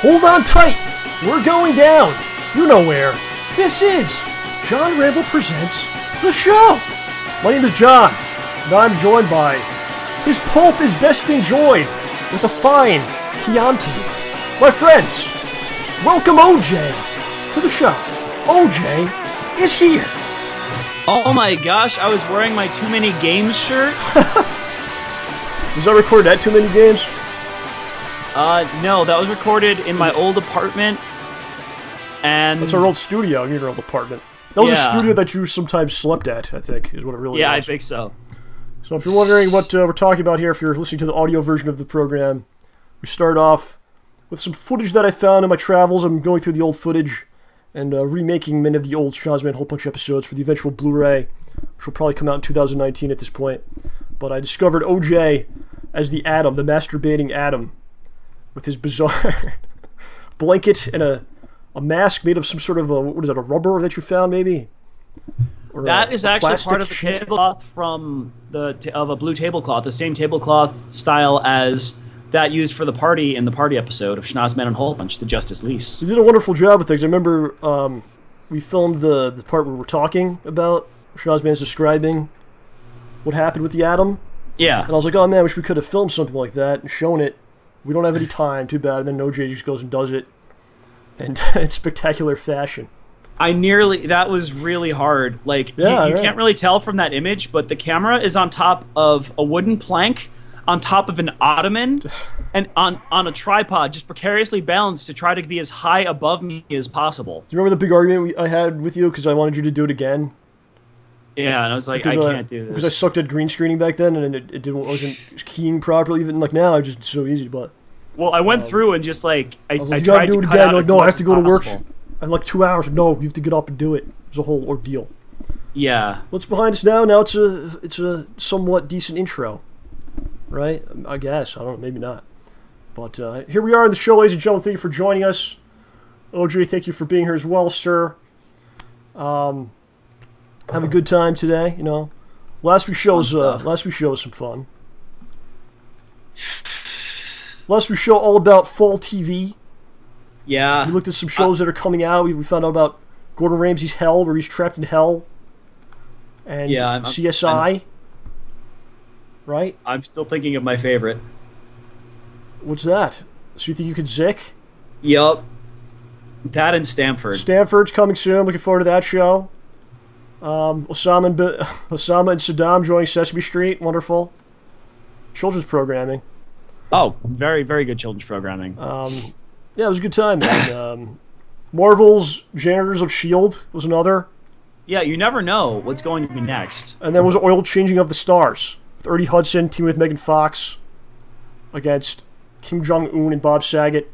Hold on tight! We're going down! You know where. This is John Rambo Presents the show! My name is John, and I'm joined by his pulp is best enjoyed with a fine Chianti. My friends, welcome OJ to the show. OJ is here! Oh my gosh, I was wearing my Too Many Games shirt. Was that recorded at Too Many Games? No, that was recorded in my old apartment. And that's our old studio in your old apartment. That was a studio that you sometimes slept at, I think, is what it really was. Yeah, I think so. So if you're wondering what we're talking about here, if you're listening to the audio version of the program, we start off with some footage that I found in my travels. I'm going through the old footage and remaking many of the old Schnozzman Hole Punch episodes for the eventual Blu-ray, which will probably come out in 2019 at this point. But I discovered OJ as the Atom, the masturbating Atom, with his bizarre blanket and a mask made of some sort of what is that, a rubber that you found maybe? Or that is actually part of the sheet? tablecloth from of a blue tablecloth, the same tablecloth style as that used for the party in the party episode of Schnozzman and Hole Punch, the Justice Lease. You did a wonderful job with things. I remember we filmed the part where we're talking about Schnozzman's describing what happened with the Atom. Yeah. And I was like, oh man, I wish we could have filmed something like that and shown it. We don't have any time, too bad. And then OJ just goes and does it. And in spectacular fashion. That was really hard. Like, you can't really tell from that image, but the camera is on top of a wooden plank, on top of an ottoman, and on a tripod, just precariously balanced to try to be as high above me as possible. Do you remember the big argument I had with you because I wanted you to do it again? Yeah, and I was like, I can't do this. Because I sucked at green screening back then, and it wasn't keying properly. Even like now, it's just so easy. But well, I went through and just like I tried to do it again. Like, no, I have to go to work. I have like 2 hours. No, you have to get up and do it. It's a whole ordeal. Yeah. What's behind us now? Now it's a somewhat decent intro, right? I guess I don't know, maybe not. But here we are in the show, ladies and gentlemen. Thank you for joining us. OJ, thank you for being here as well, sir. Have a good time today, you know. Last week's show was some fun. Last week's show all about fall TV. Yeah. We looked at some shows that are coming out. We found out about Gordon Ramsay's Hell, where he's trapped in hell. And CSI. Right? I'm still thinking of my favorite. What's that? So you think you could Zick? Yup. That and Stanford. Stanford's coming soon. Looking forward to that show. Osama and Saddam joining Sesame Street. Wonderful. Children's programming. Oh, very, very good children's programming. Yeah, it was a good time, man. Marvel's Janitors of S.H.I.E.L.D. was another. Yeah, you never know what's going to be next. And then was Oil Changing of the Stars. With Ernie Hudson teaming with Megan Fox against Kim Jong-un and Bob Saget.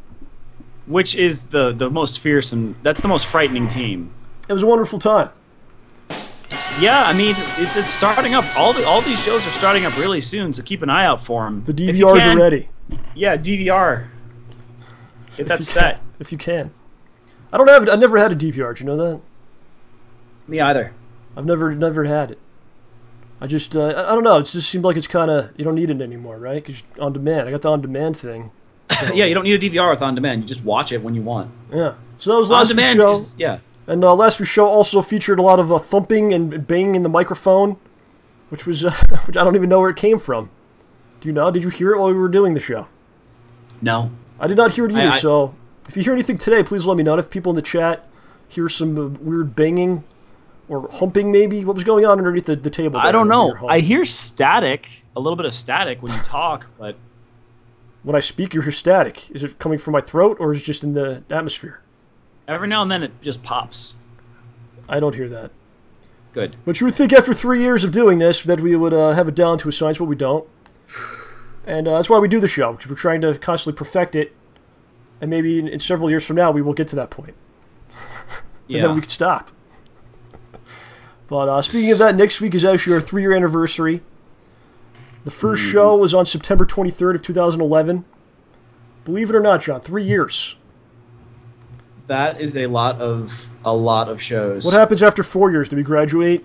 Which is the most fierce and that's the most frightening team. It was a wonderful time. Yeah, I mean, it's starting up. All these shows are starting up really soon, so keep an eye out for them. The DVRs are ready. Yeah, DVR. Get that set. If you can. I've never had a DVR, do you know that? Me either. I've never had it. I just, I don't know, it just seemed like it's kind of, you don't need it anymore, right? Because on demand. I got the on-demand thing. So. Yeah, you don't need a DVR with on-demand. You just watch it when you want. Yeah. So that was last week's show. Yeah. And last week's show also featured a lot of thumping and banging in the microphone, which was which I don't even know where it came from. Do you know? Did you hear it while we were doing the show? No. I did not hear it either, so if you hear anything today, please let me know. If people in the chat hear some weird banging or humping maybe, what was going on underneath the table? I don't know. I hear static, a little bit of static when you talk, but... When I speak, you hear static. Is it coming from my throat or is it just in the atmosphere? Every now and then it just pops. I don't hear that. Good. But you would think after 3 years of doing this that we would have it down to a science, but we don't. And that's why we do the show, because we're trying to constantly perfect it. And maybe in several years from now, we will get to that point. And then we can stop. But speaking of that, next week is actually our 3-year anniversary. The first show was on September 23rd of 2011. Believe it or not, John, 3 years. That is a lot of shows. What happens after 4 years? Do we graduate?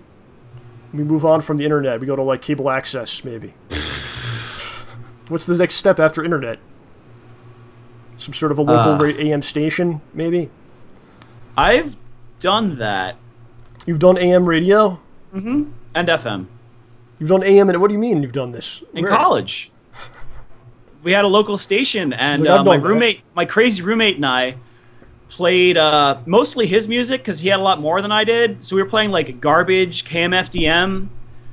We move on from the internet. We go to like cable access, maybe. What's the next step after internet? Some sort of a local AM station, maybe? I've done that. You've done AM radio? Mm-hmm. And FM. You've done AM, and what do you mean you've done this? In college. We had a local station, and my crazy roommate and I played mostly his music because he had a lot more than I did. So we were playing like Garbage, KMFDM,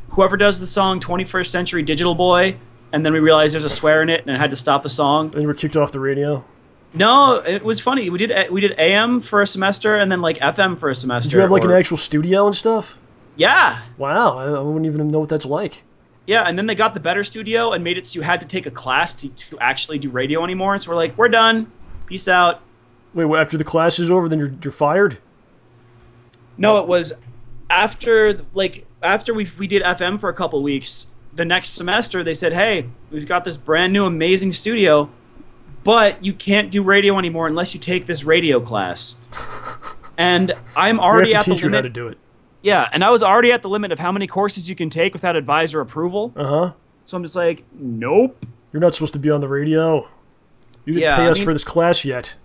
whoever does the song 21st Century Digital Boy, and then we realized there's a swear in it and I had to stop the song. And you were kicked off the radio? No, it was funny. We did AM for a semester and then like FM for a semester. Did you have like an actual studio and stuff? Yeah. Wow, I wouldn't even know what that's like. Yeah, and then they got the better studio and made it so you had to take a class to actually do radio anymore. And so we're like, we're done. Peace out. Wait, well, after the class is over, then you're fired? No, it was after we did FM for a couple weeks. The next semester, they said, hey, we've got this brand new amazing studio, but you can't do radio anymore unless you take this radio class. And I'm already at the limit. You how to do it. Yeah, and I was already at the limit of how many courses you can take without advisor approval. Uh-huh. So I'm just like, nope. You're not supposed to be on the radio. You didn't pay us for this class yet.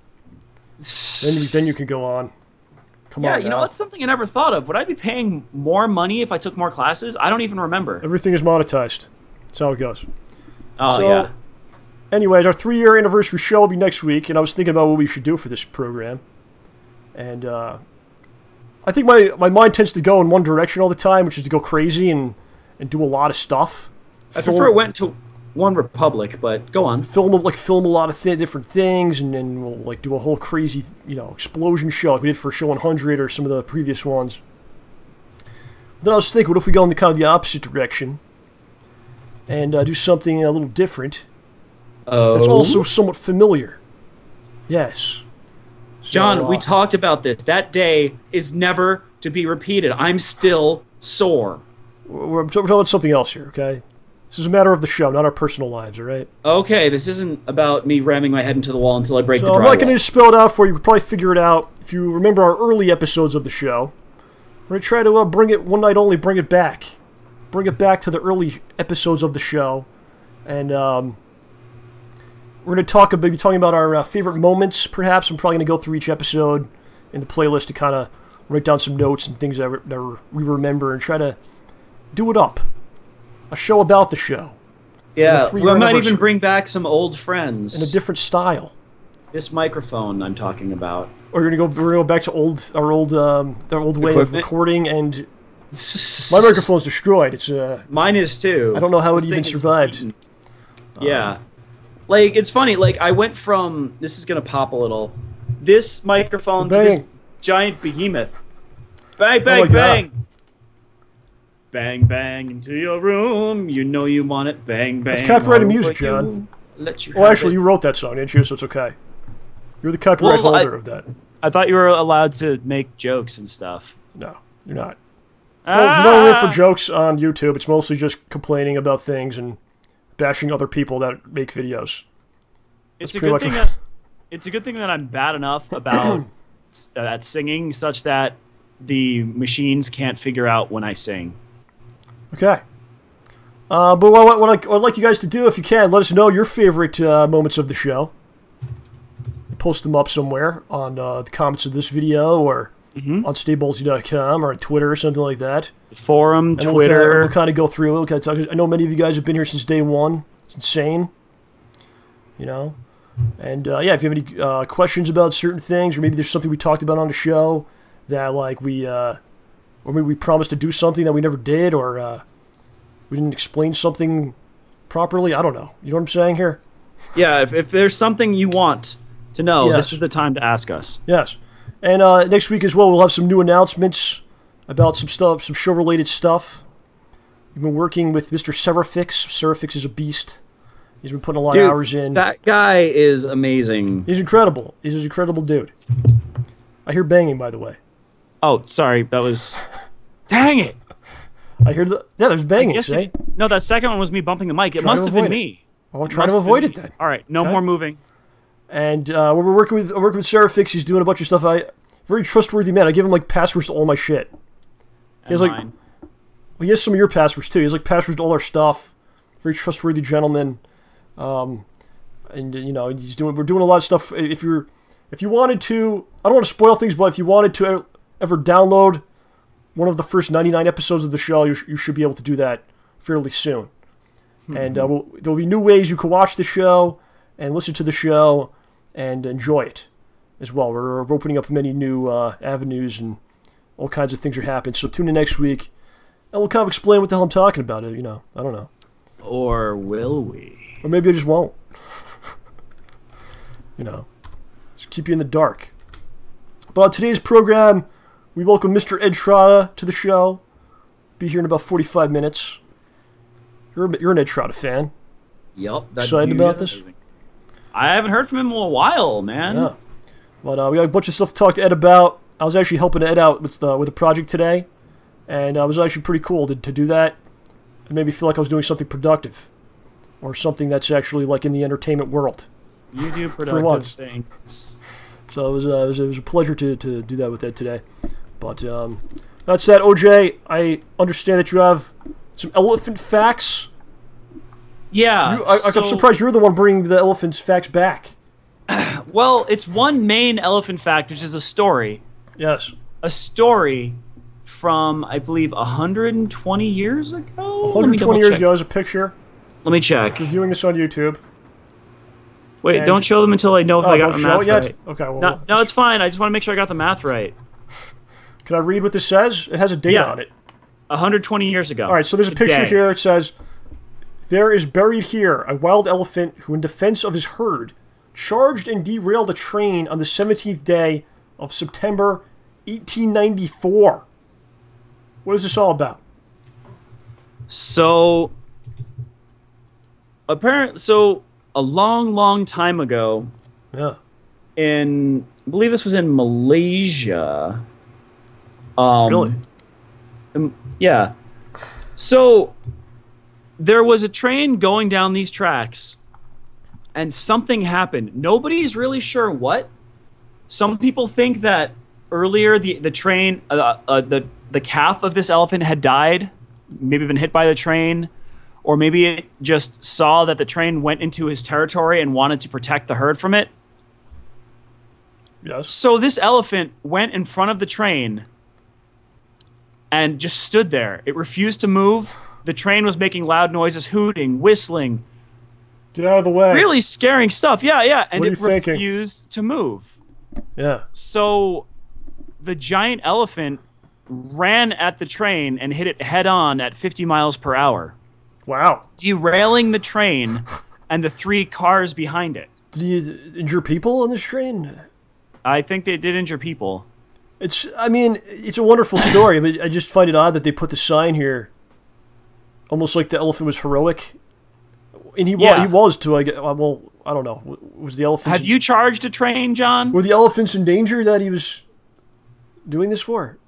Then you can go on. Come on. Yeah, you know, that's something I never thought of. Would I be paying more money if I took more classes? I don't even remember. Everything is monetized. That's how it goes. Oh, yeah. Anyways, our 3-year anniversary show will be next week, and I was thinking about what we should do for this program. And, I think my mind tends to go in one direction all the time, which is to go crazy and do a lot of stuff. I prefer it went to One Republic, but go on. Film a lot of different things, and then we'll like do a whole crazy, explosion show like we did for Show 100 or some of the previous ones. But then I was thinking, what if we go in the opposite direction and do something a little different? That's also somewhat familiar. Yes. John, we talked about this. That day is never to be repeated. I'm still sore. We're talking about something else here, okay? This is a matter of the show, not our personal lives, all right? Okay, this isn't about me ramming my head into the wall until I break the drywall. I'm not going to just spell it out for you. You can probably figure it out. If you remember our early episodes of the show, we're going to try to bring it one night only, bring it back. Bring it back to the early episodes of the show. And we're going to be talking about our favorite moments, perhaps. I'm probably going to go through each episode in the playlist to kind of write down some notes and things that we remember and try to do it up. A show about the show. Yeah, we might even bring back some old friends. In a different style. This microphone I'm talking about. Or we're gonna go back to our old way of recording, and my microphone's destroyed. It's mine is too. I don't know how it even survived. Yeah. Like, it's funny, like, I went from, this is gonna pop a little, this microphone to this giant behemoth. Bang, bang, bang! Bang, bang into your room, you know you want it, bang, bang. It's copyrighted music, John. Actually, you wrote that song, didn't you? So it's okay. You're the copyright holder of that. I thought you were allowed to make jokes and stuff. No, you're not. There's no room for jokes on YouTube. It's mostly just complaining about things and bashing other people that make videos. It's a good thing that I'm bad enough about at singing such that the machines can't figure out when I sing. Okay. But what I'd like you guys to do, if you can, let us know your favorite moments of the show. Post them up somewhere on the comments of this video or on StayBallsy.com or on Twitter or something like that. The forum, and Twitter. We'll kind of go through it. I know many of you guys have been here since day one. It's insane. And yeah, if you have any questions about certain things, or maybe there's something we talked about on the show that like or maybe we promised to do something that we never did, or we didn't explain something properly. I don't know. You know what I'm saying here? Yeah, if there's something you want to know, this is the time to ask us. Yes. And next week as well, we'll have some new announcements about some stuff, some show-related stuff. We've been working with Mr. Serafix. Serafix is a beast. He's been putting a lot of hours in. That guy is amazing. He's incredible. He's an incredible dude. I hear banging, by the way. Oh, sorry. That was... Dang it! I hear there's banging, No, that second one was me bumping the mic. It must have been me. I'll try to avoid it then. All right, no more moving. And we're working with Serafix. He's doing a bunch of stuff. Very trustworthy man. I give him like passwords to all my shit. He has mine. He has some of your passwords too. He has like passwords to all our stuff. Very trustworthy gentleman. and we're doing a lot of stuff. If you wanted to, I don't want to spoil things, but if you wanted to ever download one of the first 99 episodes of the show, you should be able to do that fairly soon. And there'll be new ways you can watch the show and listen to the show and enjoy it as well. We're opening up many new avenues, and all kinds of things are happening. So tune in next week, and we'll kind of explain what the hell I'm talking about. I don't know. Or will we? Or maybe I just won't. Just keep you in the dark. But on today's program, we welcome Mr. Ed Trotta to the show. Be here in about 45 minutes. You're an Ed Trotta fan. Yep. Excited about this? Amazing. I haven't heard from him in a while, man. Yeah. But we got a bunch of stuff to talk to Ed about. I was actually helping Ed out with a project today, and it was actually pretty cool to do that. It made me feel like I was doing something productive, or something that's actually like in the entertainment world. You do productive things. So it was a pleasure to do that with Ed today. But that said, OJ, I understand that you have some elephant facts. Yeah. I'm surprised you're the one bringing the elephant's facts back. Well, it's one main elephant fact, which is a story. Yes. A story from, I believe, 120 years ago? 120 years ago is a picture. Let me check. If you're viewing this on YouTube. Wait, don't show them until I know if I got the math right. Okay, well... No, it's fine. I just want to make sure I got the math right. Can I read what this says? It has a date on it. 120 years ago. All right, so there's a picture here. It says, "There is buried here a wild elephant who, in defense of his herd, charged and derailed a train on the 17th day of September 1894. What is this all about? So, a long time ago, I believe this was in Malaysia. Really? Yeah. So, there was a train going down these tracks, and something happened. Nobody's really sure what. Some people think that earlier the train, the calf of this elephant had died, maybe been hit by the train, or maybe it just saw that the train went into his territory and wanted to protect the herd from it. Yes. So this elephant went in front of the train and just stood there. It refused to move. The train was making loud noises, hooting, whistling. Get out of the way. Really scaring stuff. Yeah. And it thinking? refused to move. Yeah. So the giant elephant ran at the train and hit it head on at 50 miles per hour. Wow. Derailing the train and the 3 cars behind it. Did he injure people on this train? I think they did injure people. It's a wonderful story, but I just find it odd that they put the sign here, almost like the elephant was heroic. And he was too. I don't know. Was the elephant? Have you charged a train, John? Were the elephants in danger that he was doing this for?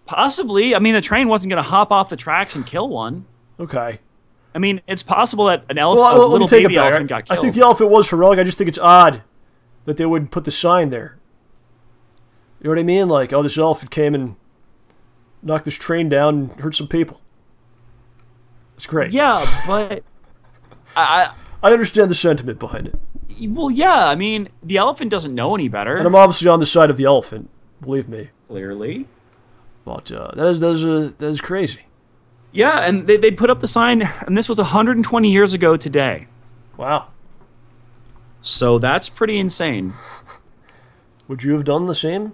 Possibly. I mean, the train wasn't going to hop off the tracks and kill one. Okay. I mean, it's possible that an elephant, a little baby elephant, got killed. I think the elephant was heroic. I just think it's odd that they would put the sign there. You know what I mean? Like, oh, this elephant came and knocked this train down and hurt some people. It's great. Yeah, but I understand the sentiment behind it. Well, yeah. I mean, the elephant doesn't know any better. And I'm obviously on the side of the elephant. Believe me. Clearly. But that is crazy. Yeah, and they put up the sign, and this was 120 years ago today. Wow. So that's pretty insane. Would you have done the same?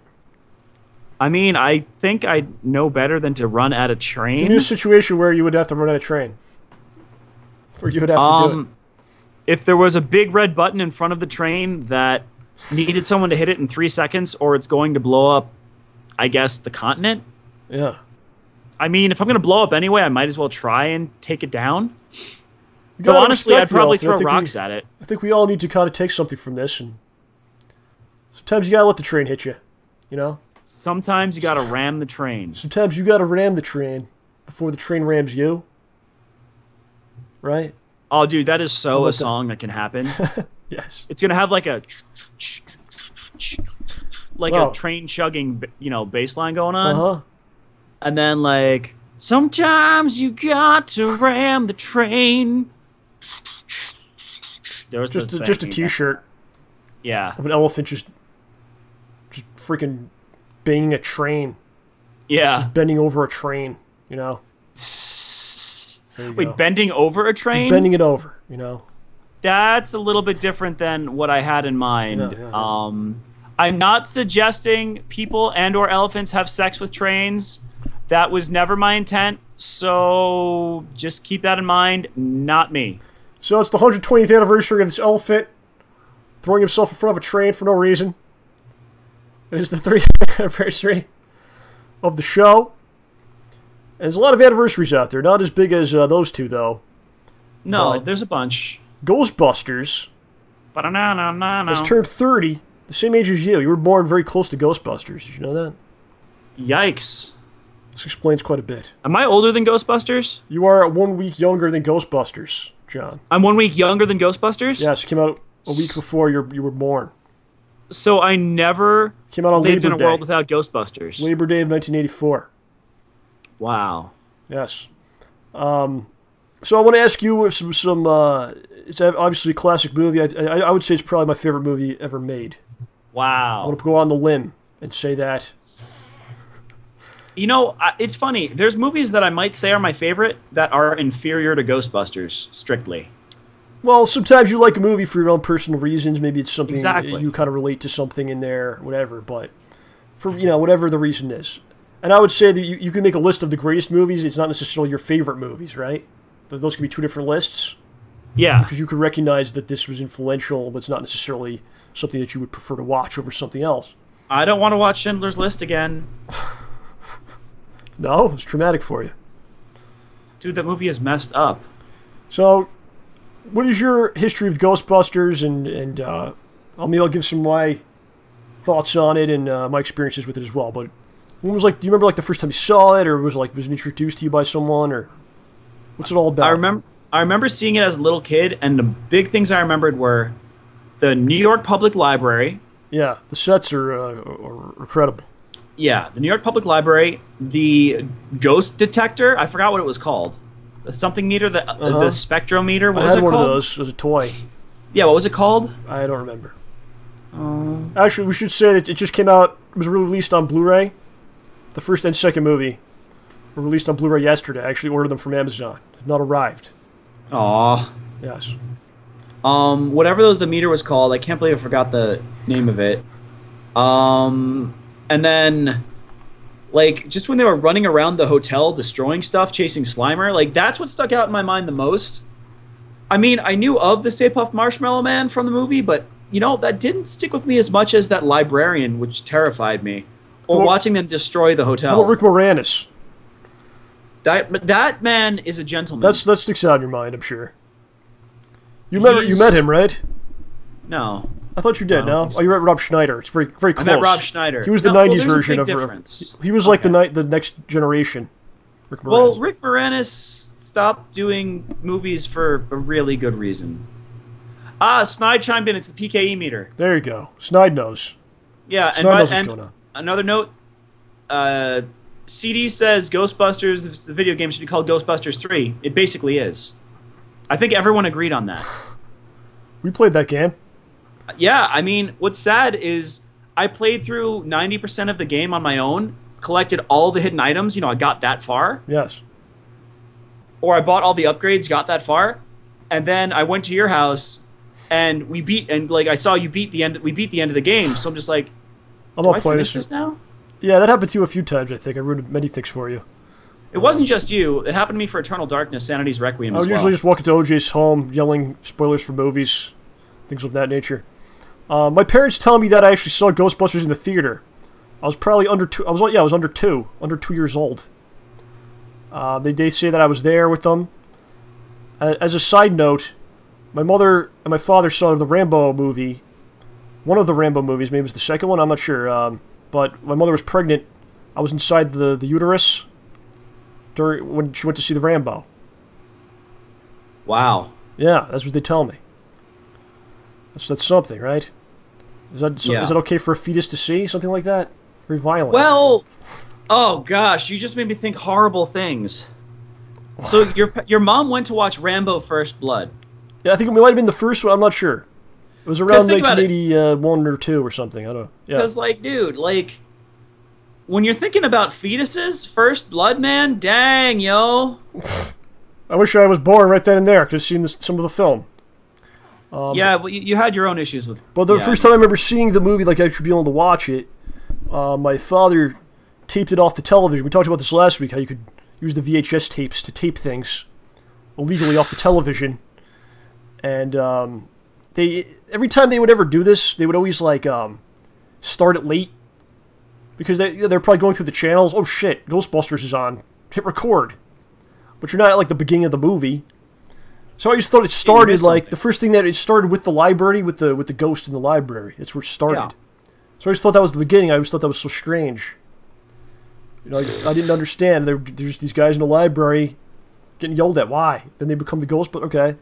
I mean, I think I know better than to run at a train. Give me a situation where you would have to run at a train. Or you would have to do it. If there was a big red button in front of the train that needed someone to hit it in 3 seconds, or it's going to blow up, I guess, the continent. Yeah. I mean, if I'm going to blow up anyway, I might as well try and take it down. Though honestly, I'd probably throw rocks at it. I think we all need to kind of take something from this, and sometimes you gotta let the train hit you, you know? Sometimes you gotta ram the train. Sometimes you gotta ram the train before the train rams you. Right? Oh, dude, that is so a song that can happen. Yes. It's gonna have like a a train chugging, bass line going on. Uh-huh. And then like, sometimes you got to ram the train. There was just a T-shirt. Yeah. Of an elephant just freaking banging a train. Yeah. Just bending over a train, you know. Wait, bending over a train? Just bending it over, you know. That's a little bit different than what I had in mind. Yeah. I'm not suggesting people and or elephants have sex with trains. That was never my intent, so just keep that in mind. Not me. So it's the 120th anniversary of this elephant throwing himself in front of a train for no reason. It is the 30th anniversary of the show. And there's a lot of anniversaries out there. Not as big as those two, though. No, there's a bunch. Ghostbusters has turned 30, the same age as you. You were born very close to Ghostbusters. Did you know that? Yikes. This explains quite a bit. Am I older than Ghostbusters? You are 1 week younger than Ghostbusters, John. I'm 1 week younger than Ghostbusters? Yes, it came out a week before you were born. So I never came out on lived Labor in a world without Ghostbusters. Labor Day of 1984. Wow. Yes. So I want to ask you some it's obviously a classic movie. I would say it's probably my favorite movie ever made. Wow. I want to go on the limb and say that. You know, it's funny. There's movies that I might say are my favorite that are inferior to Ghostbusters, strictly. Well, sometimes you like a movie for your own personal reasons. Maybe it's something you kind of relate to something in there, whatever. But for whatever the reason is. And I would say that you can make a list of the greatest movies. It's not necessarily your favorite movies, right? Those could be two different lists. Yeah. Because you could recognize that this was influential, but it's not necessarily something that you would prefer to watch over something else. I don't want to watch Schindler's List again. No? It's traumatic for you. Dude, that movie is messed up. So, what is your history with Ghostbusters? And I'll give some of my thoughts on it and my experiences with it as well. But when was do you remember the first time you saw it, or was it introduced to you by someone, or what's it all about? I remember seeing it as a little kid, and the big things I remembered were the New York Public Library. Yeah, the sets are incredible. Yeah, the New York Public Library, the ghost detector. I forgot what it was called. The something meter, the spectrometer. What was it called? I had one of those as a toy. Yeah, what was it called? I don't remember. Actually, we should say that it just came out. It was released on Blu-ray. The first and second movie were released on Blu-ray yesterday. I actually ordered them from Amazon. Have not arrived. Aww. Yes. Whatever the meter was called, I can't believe I forgot the name of it. And then, just when they were running around the hotel, destroying stuff, chasing Slimer, that's what stuck out in my mind the most. I mean, I knew of the Stay Puft Marshmallow Man from the movie, but, that didn't stick with me as much as that librarian, which terrified me. Or watching them destroy the hotel. How about Rick Moranis? That man is a gentleman. That sticks out in your mind, I'm sure. You met him, right? No. I thought you did. No? Oh, you met Rob Schneider. It's very very close. I met Rob Schneider. He was the '90s version of. Difference. He was like the next generation. Rick Moranis. Well, Rick Moranis stopped doing movies for a really good reason. Snide chimed in. It's the PKE meter. There you go. Snide knows. Yeah, Snide knows what's going on. Another note, CD says Ghostbusters, the video game, should be called Ghostbusters 3. It basically is. I think everyone agreed on that. We played that game. Yeah, I mean, what's sad is I played through 90% of the game on my own, collected all the hidden items, I got that far. Yes. Or I bought all the upgrades, got that far, and then I went to your house, and I saw you beat the end of the game, so I'm just like, I'm not playing this now? Yeah, that happened to you a few times, I think. I ruined many things for you. It wasn't just you. It happened to me for Eternal Darkness, Sanity's Requiem as well. I was usually just walking to OJ's home, yelling spoilers for movies, things of that nature. My parents tell me that I actually saw Ghostbusters in the theater. I was probably under 2. I was under 2 years old. They say that I was there with them. As a side note, my mother and my father saw the Rambo movie. One of the Rambo movies, maybe it was the second one, I'm not sure. But my mother was pregnant. I was inside the uterus when she went to see the Rambo. Wow. Yeah, that's what they tell me. That's something, right? Is that okay for a fetus to see? Something like that? Very violent. Well, oh gosh, you just made me think horrible things. So your mom went to watch Rambo First Blood. Yeah, I think it might have been the first one. I'm not sure. It was around 1981 or 2 or something. I don't know. Yeah. Because, like, dude, like, when you're thinking about fetuses, First Blood, man, dang, yo. I wish I was born right then and there. Could have seen some of the film. Yeah, well, you had your own issues with. But the first time I remember seeing the movie, like actually being able to watch it, my father taped it off the television. We talked about this last week, how you could use the VHS tapes to tape things illegally off the television. And every time they would ever do this, they would always like start it late because they're probably going through the channels. Oh shit, Ghostbusters is on. Hit record, but you're not at like the beginning of the movie. So I just thought it started like the first thing that it started with the library with the ghost in the library. That's where it started. Yeah. So I just thought that was the beginning. I always thought that was so strange. You know, I didn't understand. There's these guys in the library getting yelled at. Why? Then they become the ghost. But okay.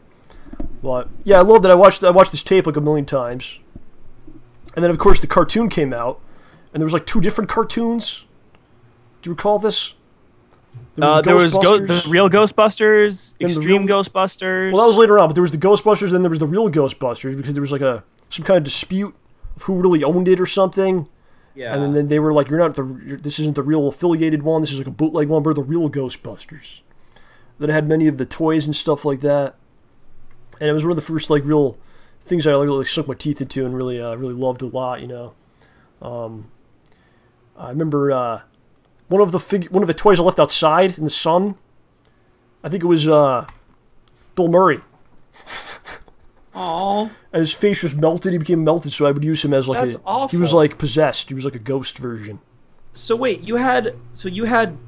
But yeah, I love that. I watched this tape like a million times. And then of course the cartoon came out, and there was like 2 different cartoons. Do you recall this? There was the real Ghostbusters, Extreme Ghostbusters. Well, that was later on, but there was the Ghostbusters, then there was the real Ghostbusters, because there was like some kind of dispute of who really owned it or something. Yeah. And then they were like, this isn't the real affiliated one, this is like a bootleg one, we're the real Ghostbusters. Then it had many of the toys and stuff like that. And it was one of the first like real things I really sunk my teeth into and really loved a lot, you know. I remember one of the toys I left outside in the sun. I think it was Bill Murray. Aww. And his face was melted. He became melted, so I would use him as like awful. He was like possessed. He was like a ghost version. So wait, you had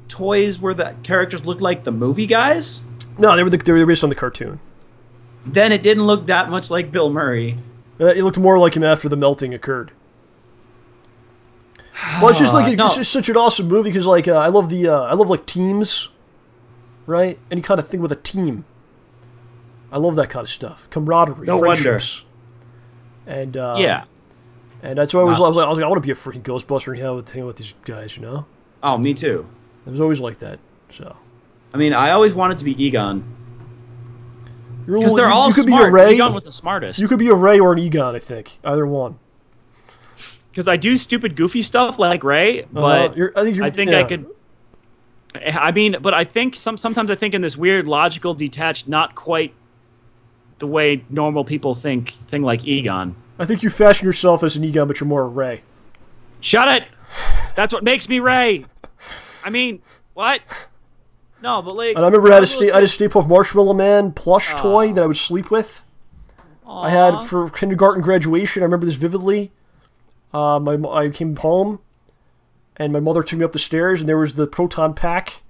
toys where the characters looked like the movie guys? No, they were based on the cartoon. Then it didn't look that much like Bill Murray. It looked more like him after the melting occurred. Well, it's just like it's just such an awesome movie because like I love like teams, right? Any kind of thing with a team. I love that kind of stuff, camaraderie, friendships, and yeah, and that's why I was like I want to be a freaking Ghostbuster and hang out with these guys, you know? Oh, me too. It was always like that. So, I mean, I always wanted to be Egon. Because they're all smart. Be a Ray. Egon was the smartest. You could be a Ray or an Egon, I think. Either one. Because I do stupid, goofy stuff like Ray, but I think I could. I mean, but I think sometimes I think in this weird, logical, detached, not quite the way normal people think thing like Egon. I think you fashion yourself as an Egon, but you're more a Ray. Shut it! That's what makes me Ray. I mean, what? No, but like. And I remember I had a Stay Puft Marshmallow Man plush toy that I would sleep with. I had for kindergarten graduation. I remember this vividly. I came home, and my mother took me up the stairs, and there was the proton pack,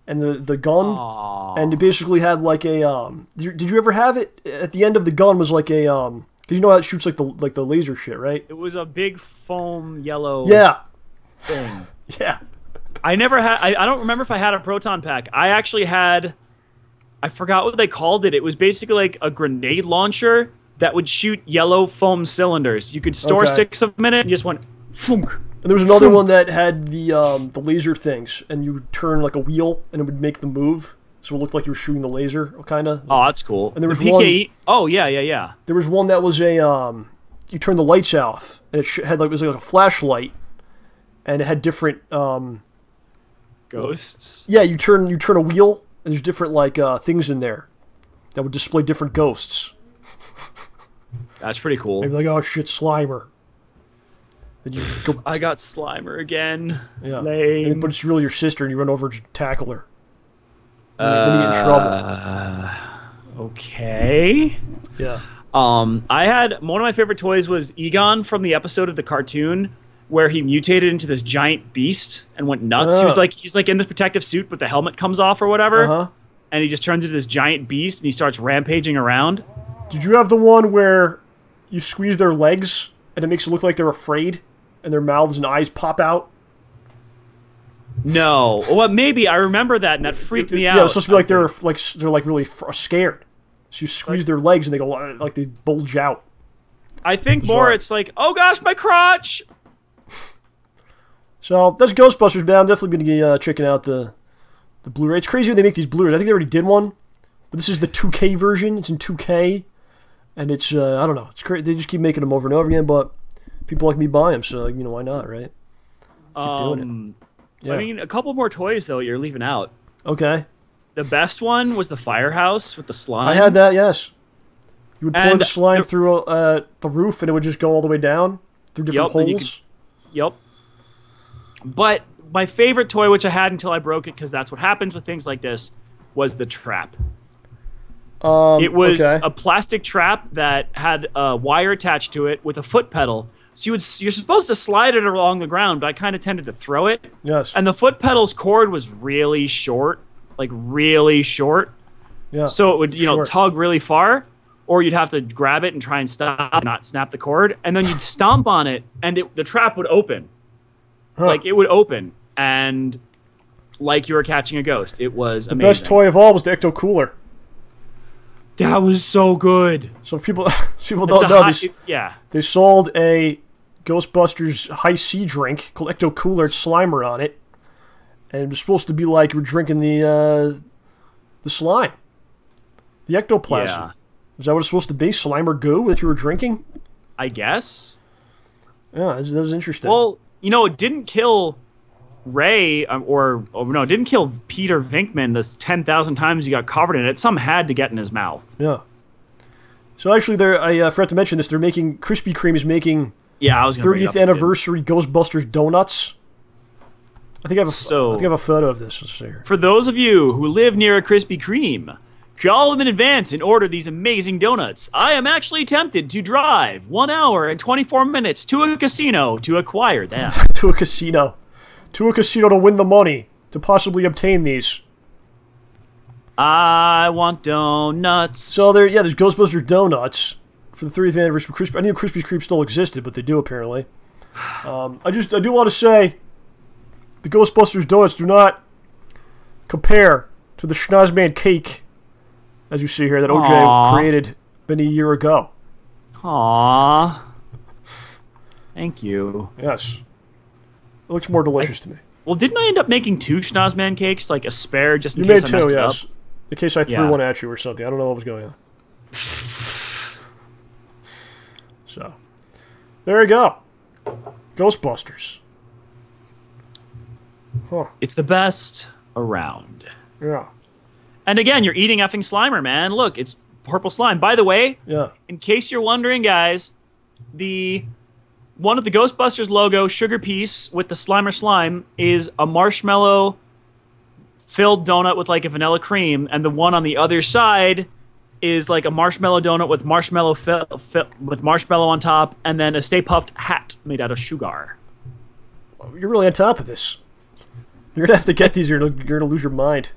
and the gun, and it basically had like a. Did you ever have it? At the end of the gun was like a. Cause you know how it shoots like the laser shit, right? It was a big foam yellow. Yeah. Thing. Yeah. I never had. I don't remember if I had a proton pack. I actually had. I forgot what they called it. It was basically like a grenade launcher that would shoot yellow foam cylinders. You could store 6 of them in it and just went. Funk, and there was another one that had the laser things, and you would turn like a wheel, and it would make them move, so it looked like you were shooting the laser, kind of. Oh, that's cool. And there was PKE. Oh yeah. There was one that was a you turn the lights off, and it had it was like a flashlight, and it had different ghosts. Yeah, you turn a wheel, and there's different like things in there that would display different ghosts. That's pretty cool. Maybe like, oh shit, Slimer. Then you go. I got Slimer again. Yeah, Lame. But it's really your sister, and you run over and tackle her. Then you get in trouble. Okay. Yeah. I had one of my favorite toys was Egon from the episode of the cartoon where he mutated into this giant beast and went nuts. He's like in the protective suit, but the helmet comes off or whatever, and he just turns into this giant beast and he starts rampaging around. Did you have the one where you squeeze their legs and it makes it look like they're afraid and their mouths and eyes pop out? No. Well, maybe I remember that, and that freaked me out. Yeah, it's supposed to be like they're really scared. So you squeeze their legs and they go like they bulge out. I think more it's like, oh gosh, my crotch. So that's Ghostbusters, man. I'm definitely going to be checking out the Blu-ray. It's crazy when they make these Blu-rays. I think they already did one, but this is the 2K version. It's in 2K. And it's, I don't know, it's great. They just keep making them over and over again, but people like me buy them, so, you know, why not, right? Keep doing it. Yeah. I mean, a couple more toys, though, you're leaving out. Okay. The best one was the firehouse with the slime. I had that, yes. You would pour the slime through the roof, and it would just go all the way down through different holes. Yep. But my favorite toy, which I had until I broke it, because that's what happens with things like this, was the trap. It was a plastic trap that had a wire attached to it with a foot pedal. So you're supposed to slide it along the ground, but I kind of tended to throw it. Yes. And the foot pedal's cord was really short, like really short. Yeah. So it would, tug really far, or you'd have to grab it and try and stop, not snap the cord, and then you'd stomp on it, and the trap would open. Huh. Like it would open, and like you were catching a ghost. It was amazing. The best toy of all was the Ecto Cooler. That was so good. So people don't know this. Yeah. They sold a Ghostbusters high C drink called Ecto Cooler. It's Slimer on it, and it was supposed to be like you were drinking the slime, the ectoplasm. Yeah. Is that what it's supposed to be? Slimer goo that you were drinking? I guess. Yeah, that was interesting. Well, it didn't kill Ray, it didn't kill Peter Venkman the 10,000 times he got covered in it. Some had to get in his mouth. Yeah. So actually, I forgot to mention this. Krispy Kreme is making 30th anniversary Ghostbusters donuts. I think I have a photo of this. Let's see here. For those of you who live near a Krispy Kreme, call them in advance and order these amazing donuts. I am actually tempted to drive 1 hour and 24 minutes to a casino to acquire them. To a casino to win the money to possibly obtain these. I want donuts. So there's Ghostbusters donuts for the 30th anniversary of Krispy. I knew Krispy Kreme still existed, but they do apparently. I do want to say the Ghostbusters donuts do not compare to the Schnozman cake, as you see here, that OJ created many a year ago. Aww. Thank you. Yes. It looks more delicious to me. Well, didn't I end up making 2 Schnozman cakes, like a spare, just in case I messed it up? In case I threw one at you or something. I don't know what was going on. So, there you go. Ghostbusters. Huh. It's the best around. Yeah. And again, you're eating effing Slimer, man. Look, it's purple slime. By the way, in case you're wondering, guys, one of the Ghostbusters logo sugar piece with the Slimer slime is a marshmallow filled donut with like a vanilla cream, and the one on the other side is like a marshmallow donut with marshmallow with marshmallow on top, and then a Stay Puft hat made out of sugar. You're really on top of this. You're gonna have to get these. You're gonna lose your mind.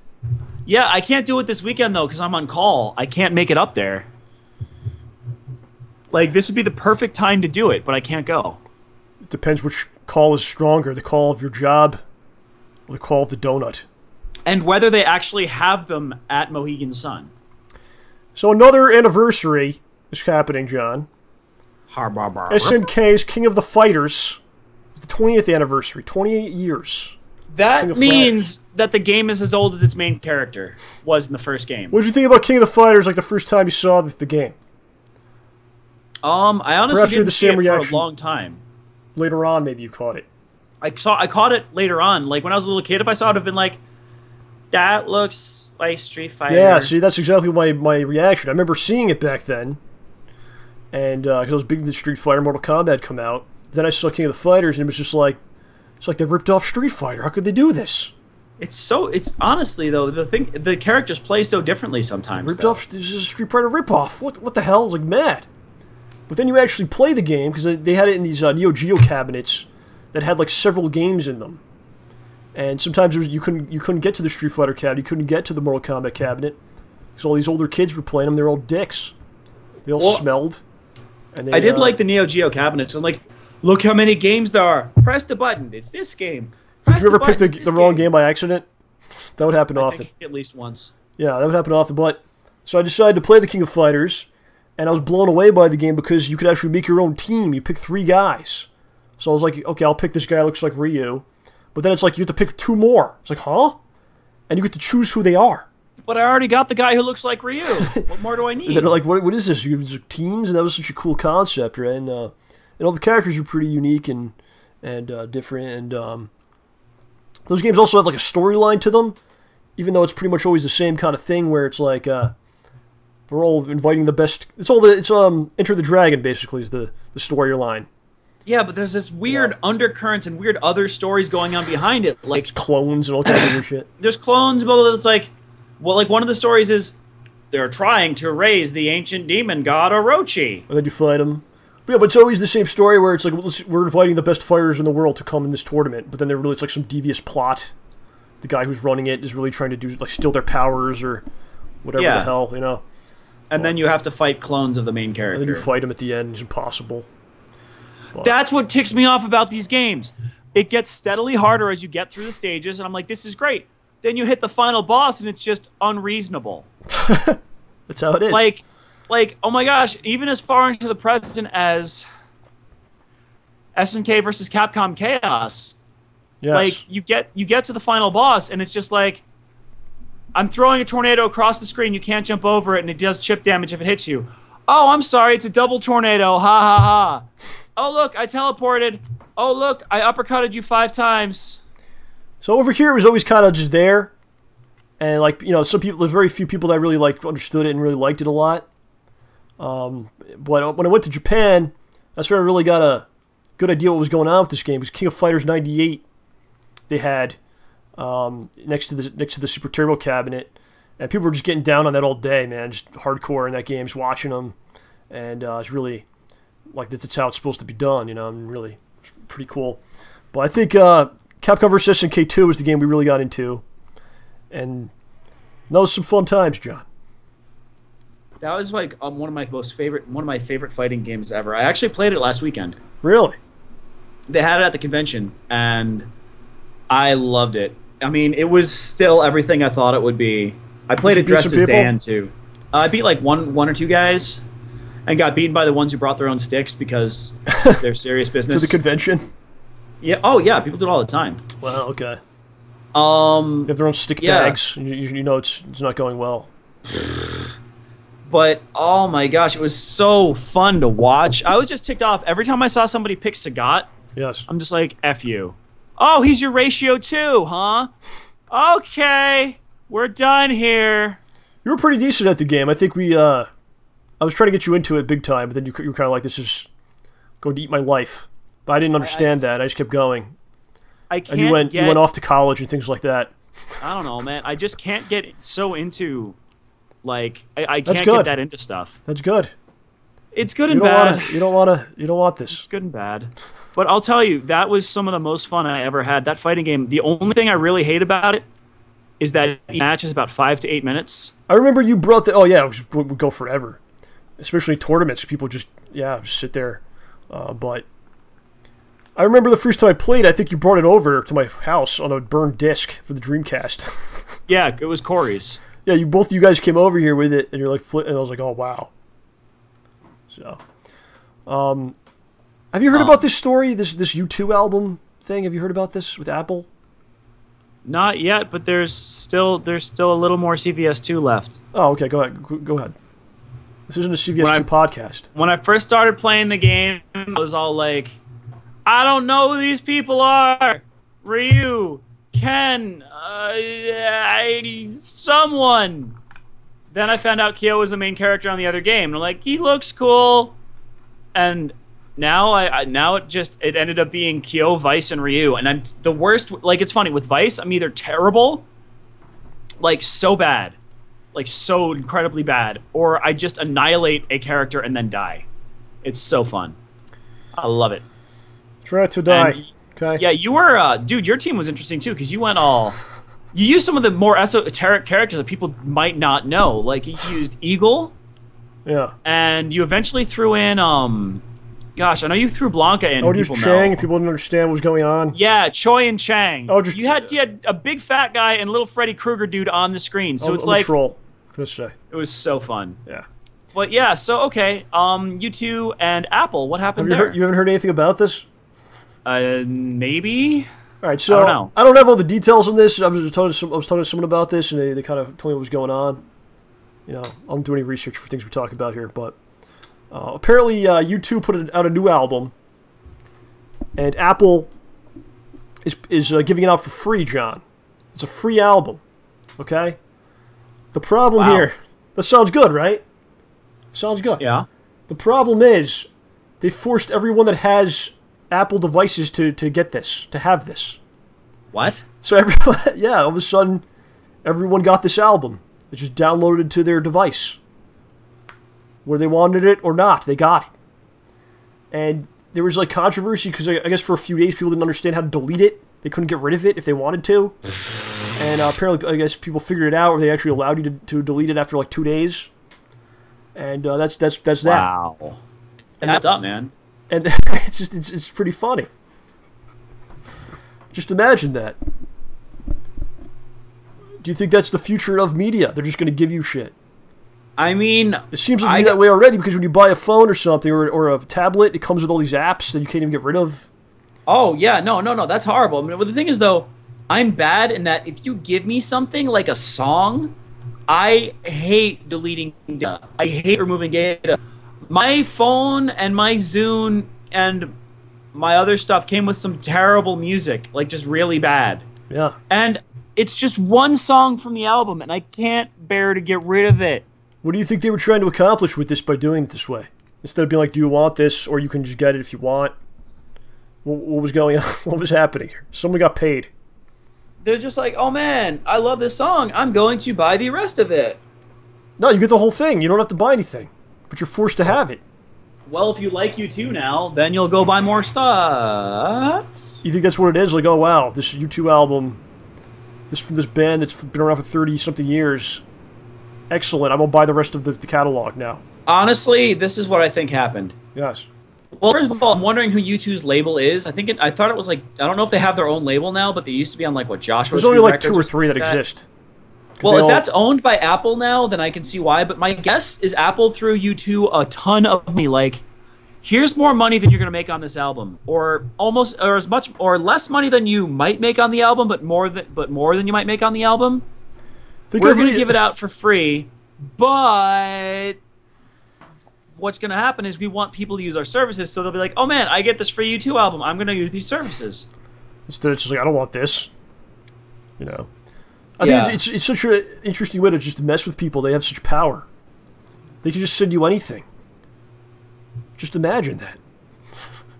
Yeah, I can't do it this weekend though because I'm on call. I can't make it up there. Like, this would be the perfect time to do it, but I can't go. It depends which call is stronger, the call of your job or the call of the donut. And whether they actually have them at Mohegan Sun. So another anniversary is happening, John. SNK's King of the Fighters is the 20th anniversary, 28 years. That means that the game is as old as its main character was in the first game. What did you think about King of the Fighters like the first time you saw the game? I honestly didn't see it for a long time. Later on, maybe you caught it. I caught it later on. Like, when I was a little kid, if I saw it, I'd have been like, that looks like Street Fighter. Yeah, see, that's exactly my reaction. I remember seeing it back then. And, because I was big into Street Fighter, Mortal Kombat come out. Then I saw King of the Fighters, and it was just like, it's like they ripped off Street Fighter. How could they do this? It's honestly, though, the characters play so differently sometimes. Ripped off, this is a Street Fighter ripoff. What the hell? It's like mad. But then you actually play the game, because they had it in these Neo Geo cabinets that had like several games in them. And sometimes you couldn't get to the Street Fighter cabinet, you couldn't get to the Mortal Kombat cabinet, because all these older kids were playing them, they were all dicks. They all smelled. And I did like the Neo Geo cabinets. I'm like, look how many games there are. Press the button, it's this game. Did you ever pick the wrong game by accident? That would happen often. At least once. Yeah, that would happen often. But so I decided to play the King of Fighters. And I was blown away by the game because you could actually make your own team. You pick 3 guys. So I was like, okay, I'll pick this guy who looks like Ryu. But then it's like you have to pick 2 more. It's like, huh? And you get to choose who they are. But I already got the guy who looks like Ryu. What more do I need? And they're like, what is this? You're teens? And that was such a cool concept, right? And all the characters are pretty unique and different. And those games also have like a storyline to them, even though it's pretty much always the same kind of thing where it's like we're all inviting the best. It's Enter the Dragon basically is the storyline. Yeah, but there's this weird undercurrents and weird other stories going on behind it, like it's clones and all kinds of weird shit. There's clones, but it's like, well, like one of the stories is they're trying to raise the ancient demon god Orochi. And then you fight him. But yeah, but it's always the same story where it's like we're inviting the best fighters in the world to come in this tournament, but then it's like some devious plot. The guy who's running it is really trying to do like steal their powers or whatever the hell, you know. And then you have to fight clones of the main character. And then you fight him at the end. It's impossible. But that's what ticks me off about these games. It gets steadily harder as you get through the stages, and I'm like, this is great. Then you hit the final boss, and it's just unreasonable. That's how it is. Like, oh my gosh, even as far into the present as SNK versus Capcom Chaos. Yes. Like, you get to the final boss, and it's just like, I'm throwing a tornado across the screen, you can't jump over it, and it does chip damage if it hits you. Oh, I'm sorry, it's a double tornado, ha ha ha. Oh, look, I teleported. Oh, look, I uppercutted you 5 times. So over here, it was always kind of just there. And, like, you know, there's very few people that really, like, understood it and really liked it a lot. But when I went to Japan, that's where I really got a good idea what was going on with this game. It was King of Fighters 98 they had next to the Super Turbo cabinet. And people were just getting down on that all day, man. Just hardcore in that game, just watching them. And it's really... like, that's how it's supposed to be done, you know, and really pretty cool. But I think Capcom vs. SNK 2 was the game we really got into. And that was some fun times, John. That was like one of my favorite fighting games ever. I actually played it last weekend. Really? They had it at the convention, and I loved it. I mean, it was still everything I thought it would be. I played it dressed as Dan, too. I beat like one or two guys. And got beaten by the ones who brought their own sticks because they're serious business. To the convention? Yeah. Oh, yeah. People do it all the time. Wow, okay. They have their own stick bags. You know it's not going well. But, oh my gosh, it was so fun to watch. I was just ticked off. Every time I saw somebody pick Sagat, yes, I'm just like, F you. Oh, he's your ratio 2, huh? Okay. We're done here. You were pretty decent at the game. I think I was trying to get you into it big time, but then you were kind of like, this is going to eat my life. But I didn't understand that. I just kept going. And you went off to college and things like that. I don't know, man. I just can't get so into, like, I can't get that into stuff. That's good. It's good and bad. You don't want this. It's good and bad. But I'll tell you, that was some of the most fun I ever had. That fighting game, the only thing I really hate about it is that each match is about 5 to 8 minutes. I remember you brought it would go forever. Especially tournaments, people just sit there. But I remember the first time I played, I think you brought it over to my house on a burned disc for the Dreamcast. Yeah, it was Corey's. Yeah, both of you guys came over here with it, and you're like, and I was like, oh wow. So, have you heard about this story? This U2 album thing? Have you heard about this with Apple? Not yet, but there's still a little more CVS2 left. Oh, okay. Go ahead. This isn't a CVS2 podcast. When I first started playing the game, I was all like, I don't know who these people are. Ryu, Ken, someone. Then I found out Kyo was the main character on the other game. And I'm like, he looks cool. And now it ended up being Kyo, Vice, and Ryu. And I'm the worst. Like, it's funny. With Vice, I'm either terrible, like so bad, like so incredibly bad, or I just annihilate a character and then die. It's so fun. I love it. Try to die. Okay. Yeah, you were, dude, your team was interesting too, because you went all... You used some of the more esoteric characters that people might not know. Like, you used Eagle. Yeah. And you eventually threw in, gosh, I know you threw Blanca in. Oh, you used Chang, and people didn't understand what was going on. Yeah, Choi and Chang. Oh, just... You had a big fat guy and little Freddy Krueger dude on the screen, so it's like... troll. Just say. It was so fun. Yeah. But yeah, so, okay, U2 and Apple, what happened there? You haven't heard anything about this? Maybe? All right, so I don't have all the details on this. I was talking to someone about this, and they kind of told me what was going on. You know, I don't do any research for things we talk about here, but apparently U2 put out a new album, and Apple is giving it out for free, John. It's a free album, okay? The problem here, that sounds good, right? Sounds good. Yeah. The problem is they forced everyone that has Apple devices to get this, to have this. What? So everyone, all of a sudden, everyone got this album. It just downloaded to their device. Whether they wanted it or not, they got it. And there was like controversy because I guess for a few days people didn't understand how to delete it. They couldn't get rid of it if they wanted to. And apparently, I guess people figured it out, or they actually allowed you to delete it after like 2 days. And that's that. Wow. And that's up, man. And it's pretty funny. Just imagine that. Do you think that's the future of media? They're just going to give you shit. I mean, it seems like that way already, because when you buy a phone or something or a tablet, it comes with all these apps that you can't even get rid of. Oh yeah, no, that's horrible. I mean, well, the thing is though, I'm bad in that if you give me something like a song, I hate deleting data. I hate removing data. My phone and my Zune and my other stuff came with some terrible music, like just really bad. Yeah. And it's just one song from the album, and I can't bear to get rid of it. What do you think they were trying to accomplish with this by doing it this way? Instead of being like, do you want this, or you can just get it if you want? What was going on? What was happening here? Someone got paid. They're just like, oh man, I love this song. I'm going to buy the rest of it. No, you get the whole thing. You don't have to buy anything. But you're forced to have it. Well, if you like U2 now, then you'll go buy more stuff. You think that's what it is? Like, oh wow, this U2 album, this from this band that's been around for 30-something years. Excellent. I'm going to buy the rest of the catalog now. Honestly, this is what I think happened. Yes. Well, first of all, I'm wondering who U2's label is. I thought it was like, I don't know if they have their own label now, but they used to be on like what, Joshua Tree There's only like Records 2 or 3 that exist. Well, if that's owned by Apple now, then I can see why. But my guess is Apple threw U2 a ton of money. Like, here's more money than you're going to make on this album, or almost, or as much, or less money than you might make on the album, but more than you might make on the album. We're going to give it out for free, but what's going to happen is we want people to use our services, so they'll be like, oh man, I get this free U2 album. I'm going to use these services. Instead, it's just like, I don't want this. You know. I think it's such an interesting way to just mess with people. They have such power. They can just send you anything. Just imagine that.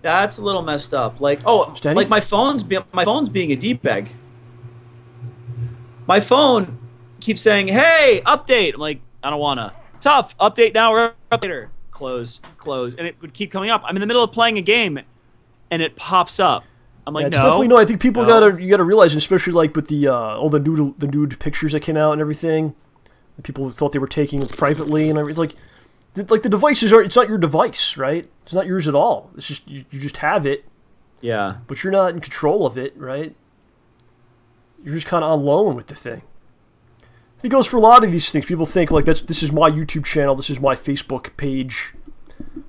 That's a little messed up. Like, like my phone's being a d-bag. My phone keeps saying, "Hey, update." I'm like, I don't wanna. Tough. Update now or later. Close, and it would keep coming up. I'm in the middle of playing a game, and it pops up. I'm like, it's definitely no. I think people you gotta realize, especially like with the all the nude pictures that came out and everything, people thought they were taking it privately, and it's like the devices are. It's not your device, right? It's not yours at all. It's just you just have it. Yeah. But you're not in control of it, right? You're just kind of on loan with the thing. I think it goes for a lot of these things. People think like this is my YouTube channel, this is my Facebook page.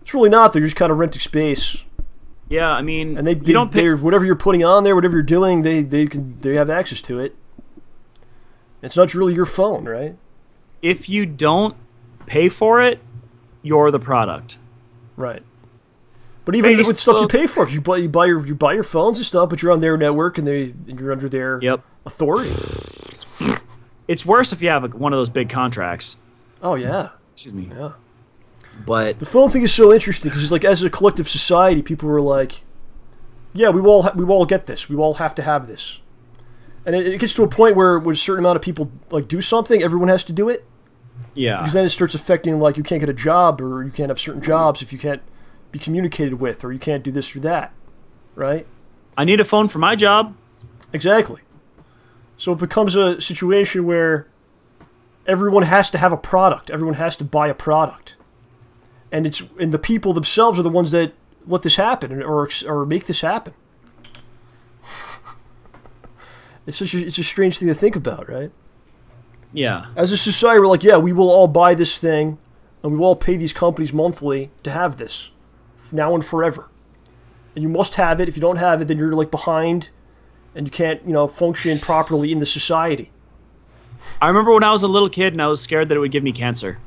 It's really not. They're just kind of renting space. Yeah, I mean, and they whatever you're putting on there, whatever you're doing, they have access to it. It's not really your phone, right? If you don't pay for it, you're the product. Right. But even with stuff you pay for, you buy your phones and stuff, but you're on their network and you're under their authority. It's worse if you have one of those big contracts. Oh yeah. Excuse me. Yeah. But the phone thing is so interesting because it's like as a collective society, people were like, "Yeah, we all get this. We all have to have this," and it gets to a point where a certain amount of people like do something, everyone has to do it. Yeah. Because then it starts affecting like you can't get a job or you can't have certain jobs if you can't be communicated with or you can't do this or that, right? I need a phone for my job. Exactly. So it becomes a situation where everyone has to have a product. Everyone has to buy a product. And the people themselves are the ones that let this happen or make this happen. It's a strange thing to think about, right? Yeah. As a society, we're like, yeah, we will all buy this thing, and we will all pay these companies monthly to have this, now and forever. And you must have it. If you don't have it, then you're like behind, and you can't, you know, function properly in the society. I remember when I was a little kid and I was scared that it would give me cancer.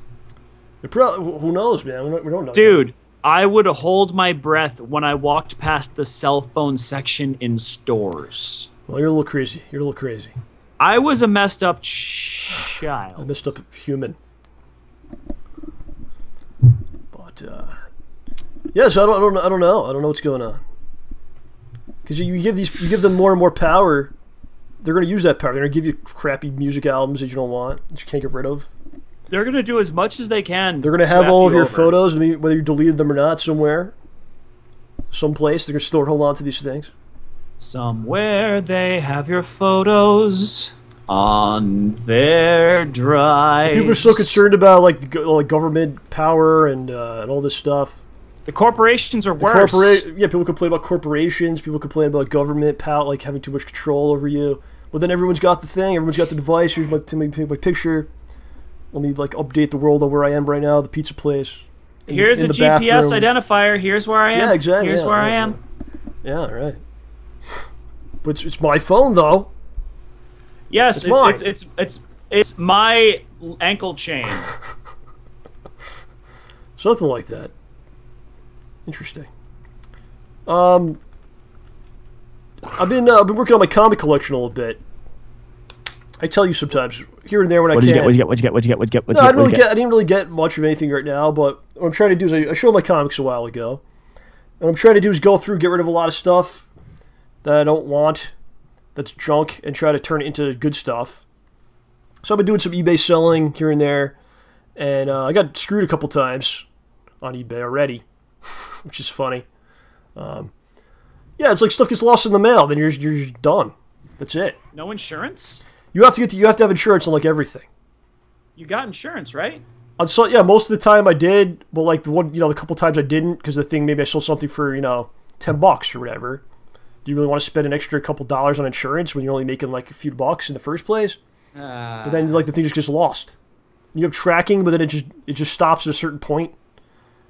Who knows, man? We don't know. Dude, I would hold my breath when I walked past the cell phone section in stores. Well, you're a little crazy. You're a little crazy. I was a messed up child. A messed up human. But yes, I don't know. I don't know what's going on. Because you give them more and more power, they're going to use that power. They're going to give you crappy music albums that you don't want, that you can't get rid of. They're going to do as much as they can. They're going to have all of your photos, whether you deleted them or not, somewhere, someplace. They're going to still hold on to these things. Somewhere they have your photos on their drives. People are so concerned about like government power and all this stuff. The corporations are worse. People complain about corporations. People complain about government power, like having too much control over you. But then everyone's got the thing. Everyone's got the device. Here's my picture. Let me like update the world of where I am right now. The pizza place. Here's a GPS identifier. Here's where I am. Yeah, exactly. Here's where I am. Yeah, right. But it's my phone though. Yes, it's my ankle chain. Something like that. Interesting. I've been working on my comic collection a little bit. I tell you sometimes here and there when I can. What'd you get? I didn't really get much of anything right now, but what I'm trying to do is I showed my comics a while ago. And what I'm trying to do is go through, get rid of a lot of stuff that I don't want, that's junk, and try to turn it into good stuff. So I've been doing some eBay selling here and there, and I got screwed a couple times on eBay already, which is funny. Yeah, it's like stuff gets lost in the mail, then you're just done. That's it. No insurance? You have to have insurance on like everything. You got insurance, right? Yeah, most of the time I did, but like the couple times I didn't, because the thing, maybe I sold something for $10 or whatever. Do you really want to spend an extra couple dollars on insurance when you're only making like a few bucks in the first place? But then like the thing just gets lost. You have tracking, but then it just stops at a certain point.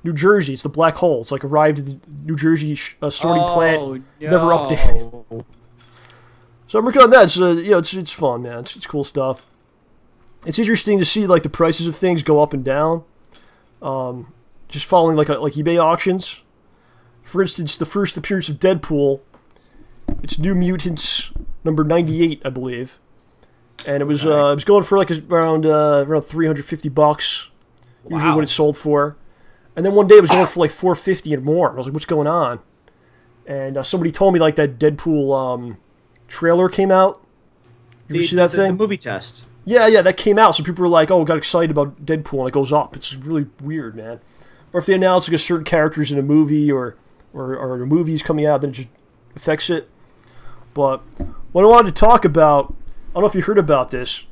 New Jersey, it's the black hole. It's like arrived at the New Jersey sorting plant, never updated. So I'm working on that. So it's fun, man. It's cool stuff. It's interesting to see like the prices of things go up and down. Just following like eBay auctions. For instance, the first appearance of Deadpool, it's New Mutants number 98, I believe, and it was going for like around $350. Usually what it's sold for. And then one day it was going for like $450 and more. I was like, what's going on? And somebody told me like that Deadpool trailer came out. You see that thing? The movie test. Yeah, that came out. So people were like, oh, got excited about Deadpool, and it goes up. It's really weird, man. Or if they announce like a certain character's in a movie or a movie's coming out, then it just affects it. But what I wanted to talk about, I don't know if you heard about this,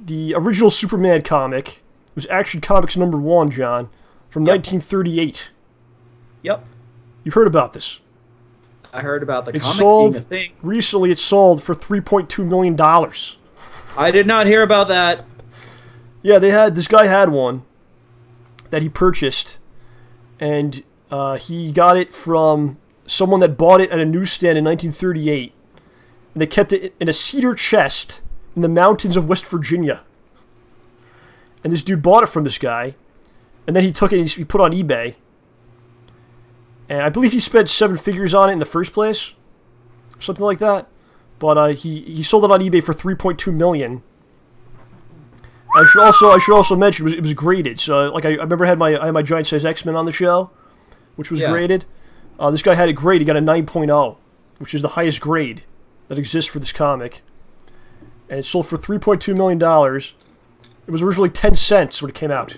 the original Superman comic was Action Comics #1, John, from 1938. Yep. You've heard about this. I heard about the comic sold, being a thing. Recently it sold for $3.2 million. I did not hear about that. Yeah, this guy had one that he purchased, and he got it from someone that bought it at a newsstand in 1938, and they kept it in a cedar chest in the mountains of West Virginia. And this dude bought it from this guy, and then he took it and he put it on eBay. And I believe he spent 7 figures on it in the first place, something like that. But he sold it on eBay for $3.2 million. I should also mention it was graded. So like I remember I had my Giant Size X-Men on the show, which was graded. This guy had it graded. He got a 9.0, which is the highest grade that exists for this comic. And it sold for $3.2 million. It was originally 10 cents when it came out.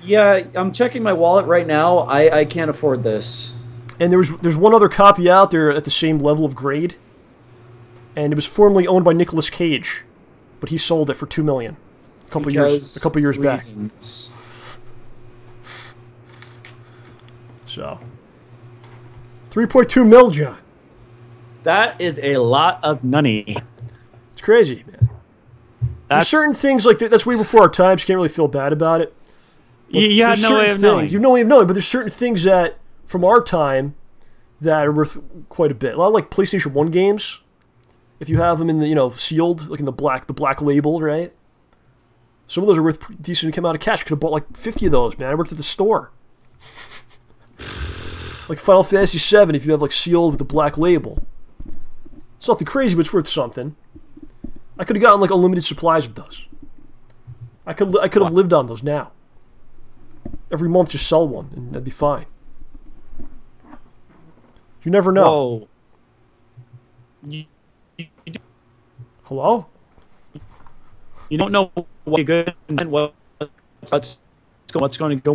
Yeah, I'm checking my wallet right now. I can't afford this. And there's one other copy out there at the same level of grade. And it was formerly owned by Nicolas Cage, but he sold it for $2 million a couple years back. So, 3.2 mil, John. That is a lot of money. It's crazy, man. There's certain things like that's way before our times. You can't really feel bad about it. You had no way of knowing. You have no way of knowing, but there's certain things that from our time that are worth quite a bit. A lot of like PlayStation 1 games, if you have them in the, you know, sealed, like in the black label, right? Some of those are worth a decent amount of cash. Could have bought like 50 of those, man. I worked at the store. Like Final Fantasy VII, if you have like sealed with the black label. It's nothing crazy, but it's worth something. I could have gotten like unlimited supplies of those. I could have lived on those now. Every month, just sell one, and that'd be fine. You never know. Whoa. Hello? You don't know what's good and what's going to go.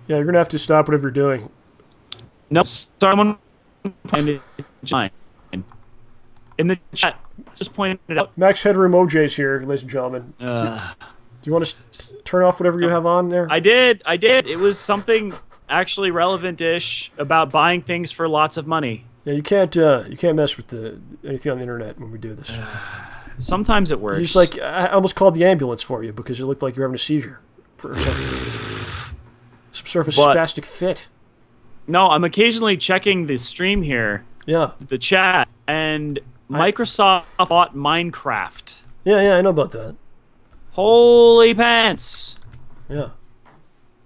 Yeah, you're gonna have to stop whatever you're doing. No, someone in the chat just pointed it out. Max Headroom OJ's here, ladies and gentlemen. Do you want to turn off whatever you have on there? I did. It was something actually relevant-ish about buying things for lots of money. Yeah, you can't mess with anything on the internet when we do this. Sometimes it works. He's like, I almost called the ambulance for you because it looked like you were having a seizure. Some sort of a spastic fit. No, I'm occasionally checking the stream here. Yeah. The chat, and Microsoft bought Minecraft. Yeah, I know about that. Holy pants. Yeah.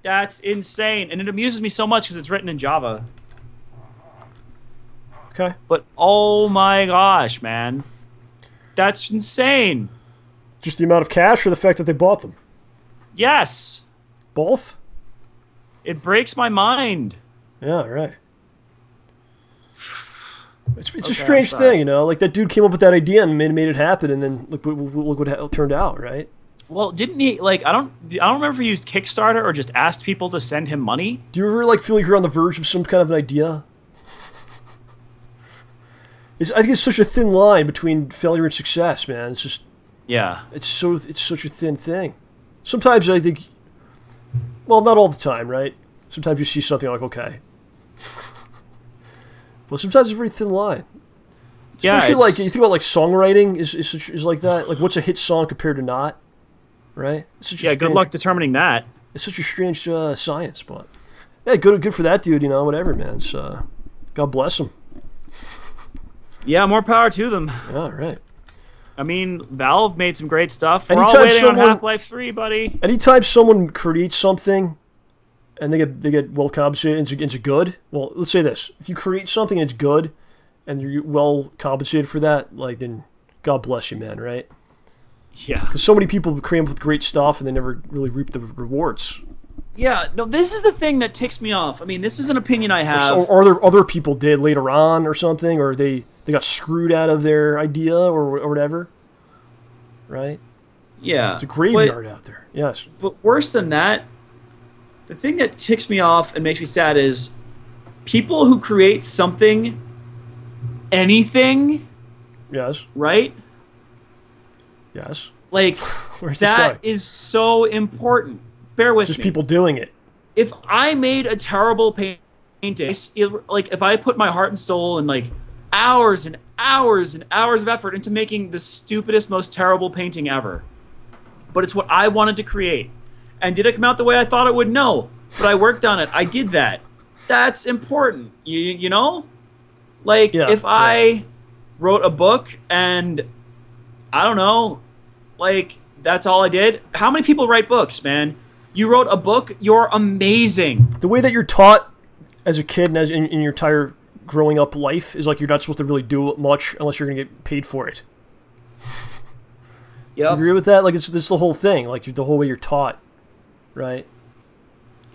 That's insane. And it amuses me so much because it's written in Java. Okay. But oh my gosh, man. That's insane. Just the amount of cash or the fact that they bought them? Yes. Both? It breaks my mind. Yeah, right. It's a strange thing, you know? Like, that dude came up with that idea and made it happen, and then look what turned out, right? Well, didn't he, like, I don't remember if he used Kickstarter or just asked people to send him money. Do you ever, like, feel like you're on the verge of some kind of an idea? I think it's such a thin line between failure and success, man. It's just... Yeah. It's such a thin thing. Sometimes I think... Well, not all the time, right? Sometimes you see something like, okay. But sometimes it's a very thin line. Especially, like, you think about, like, songwriting is like that. Like, what's a hit song compared to not? Right? Good luck determining that. It's such a strange science, but... Yeah, good for that dude, you know, whatever, man. It's, God bless him. Yeah, more power to them. Yeah, right. I mean, Valve made some great stuff. We're all waiting on Half-Life 3, buddy. Anytime someone creates something and they get well compensated and it's good, well, let's say this. If you create something and it's good and you're well compensated for that, like, then God bless you, man, right? Yeah. Because so many people come up with great stuff and they never really reap the rewards. Yeah, no, this is the thing that ticks me off. I mean, this is an opinion I have. Or there other people did later on or something, or they got screwed out of their idea or whatever. Right? Yeah. It's a graveyard out there. Yes. But worse than that, the thing that ticks me off and makes me sad is people who create something, anything. Yes. Right? Yes. Like, that is so important. Bear with me. Just people doing it. If I made a terrible painting, like, if I put my heart and soul and, like, hours and hours and hours of effort into making the stupidest, most terrible painting ever, but it's what I wanted to create, and did it come out the way I thought it would? No, but I worked on it. I did that. That's important. You know? Like, if I wrote a book and, I don't know, like, that's all I did. How many people write books, man? You wrote a book, you're amazing. The way that you're taught as a kid and as in your entire growing up life is like you're not supposed to really do much unless you're going to get paid for it. Yeah. You agree with that? Like, it's the whole thing. Like, the whole way you're taught, right?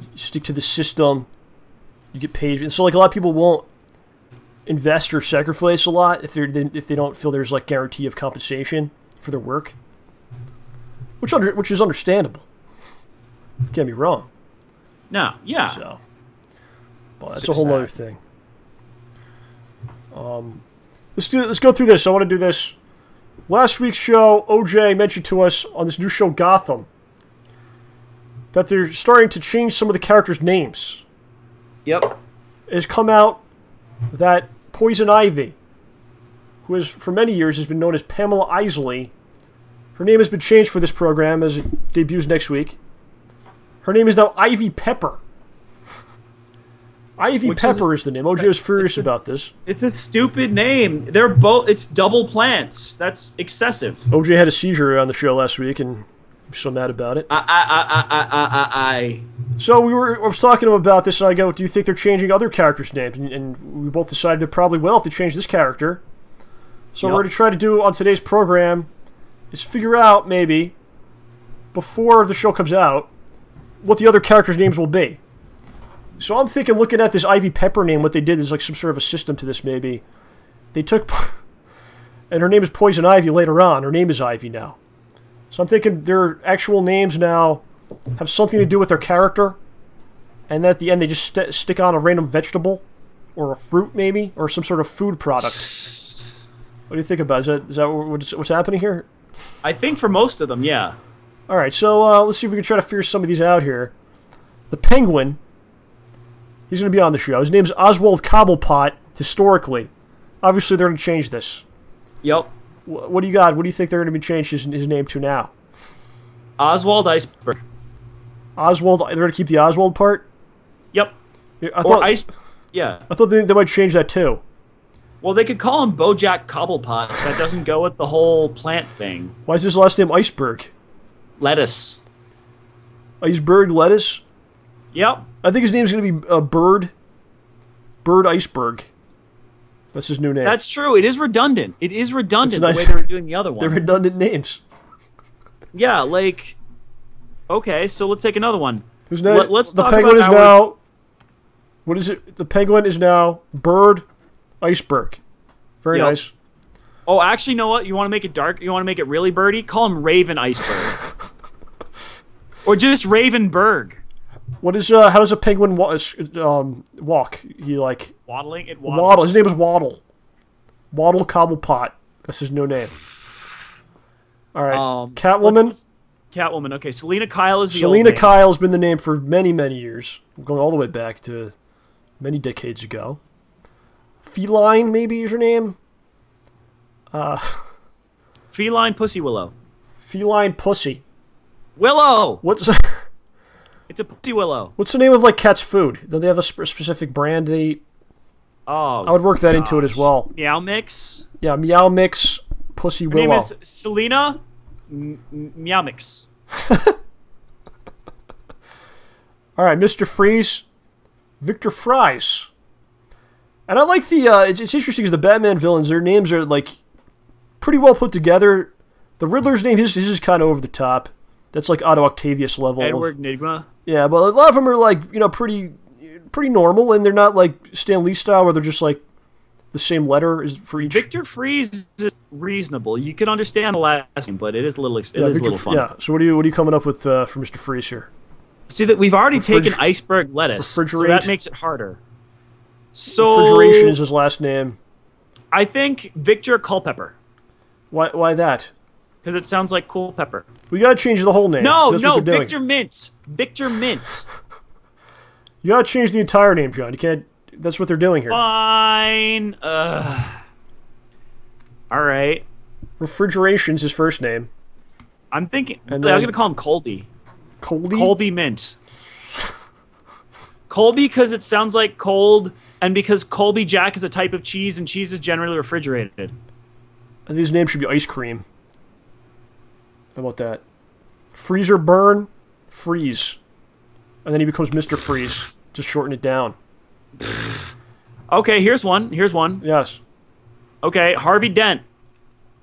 You stick to the system, you get paid. And so, like, a lot of people won't invest or sacrifice a lot if they don't feel there's, like, guarantee of compensation for their work. Which is understandable. Can't be wrong. No, yeah. So, but that's a whole other thing. Let's go through this. I want to do this. Last week's show, OJ mentioned to us on this new show, Gotham, that they're starting to change some of the characters' names. Yep. It has come out that Poison Ivy, who has for many years has been known as Pamela Isley, her name has been changed for this program as it debuts next week. Her name is now Ivy Pepper. Ivy Pepper is the name. OJ was furious about this. It's a stupid name. They're both. It's double plants. That's excessive. OJ had a seizure on the show last week, and I'm so mad about it. So I was talking to him about this, and I go, "Do you think they're changing other characters' names?" And we both decided they probably will if they change this character. So what we're going to try to do on today's program is figure out, maybe, before the show comes out, what the other characters' names will be. So I'm thinking, looking at this Ivy Pepper name, what they did is like some sort of a system to this, maybe. They took... And her name is Poison Ivy later on. Her name is Ivy now. So I'm thinking their actual names now have something to do with their character. And at the end, they just stick on a random vegetable. Or a fruit, maybe. Or some sort of food product. What do you think about it? Is that what's happening here? I think for most of them, yeah. Alright, so let's see if we can try to figure some of these out here. The Penguin... He's going to be on the show. His name's Oswald Cobblepot, historically. Obviously, they're going to change this. Yep. What do you got? What do you think they're going to be changed his name to now? Oswald Iceberg. Oswald... They're going to keep the Oswald part? Yep. I thought they might change that, too. Well, they could call him Bojack Cobblepot. That doesn't go with the whole plant thing. Why is his last name Iceberg? Lettuce. Iceberg lettuce? Yep. I think his name's going to be Bird. Bird Iceberg. That's his new name. That's true. It is redundant. It is redundant the way they were doing the other one. They're redundant names. Yeah, like... Okay, so let's take another one. Who's next? Let's the talk Penguin about is now... What is it? The Penguin is now Bird Iceberg. Very nice. Oh, actually, you know what? You want to make it dark? You want to make it really birdy? Call him Raven Iceberg. Or just Ravenberg. What is how does a penguin walk? He like waddling. It waddles. Waddle. His name is Waddle. Waddle Cobblepot. That's his new name. All right. Catwoman. Catwoman. Okay. Selena Kyle is the Selena Kyle has been the name for many years, going all the way back to many decades ago. Feline maybe is her name. Feline Pussy Willow. Feline Pussy. Willow. What's It's a Pussy Willow. What's the name of like cat's food? Do they have a specific brand they eat? Oh, I would work that into it as well. Meow Mix. Yeah, Meow Mix, Pussy Willow. Her name is Selena Meow Mix. All right, Mr. Freeze, Victor Fries. And I like the. It's interesting because the Batman villains, their names are like pretty well put together. The Riddler's name, his is kind of over the top. That's like Otto Octavius level. Edward Nygma. Yeah, but a lot of them are like, you know, pretty normal, and they're not like Stan Lee style where they're just like the same letter is for each. Victor Freeze is reasonable. You can understand the last name, but it is a little fun. Yeah. So what are you coming up with for Mr. Freeze here? See that we've already taken Iceberg lettuce, so that makes it harder. So Refrigeration is his last name. I think Victor Culpepper. Why that? Because it sounds like cool pepper. We gotta change the whole name. No, Victor Mint. Victor Mint. You gotta change the entire name, John. You can't. That's what they're doing here. Fine. All right. Refrigeration's his first name. I'm thinking. I was gonna call him Colby. Colby. Colby Mint. Colby because it sounds like cold, and because Colby Jack is a type of cheese, and cheese is generally refrigerated. And these names should be ice cream. How about that? Freezer Burn, Freeze. And then he becomes Mr. Freeze. Just shorten it down. Okay, here's one. Yes. Okay, Harvey Dent.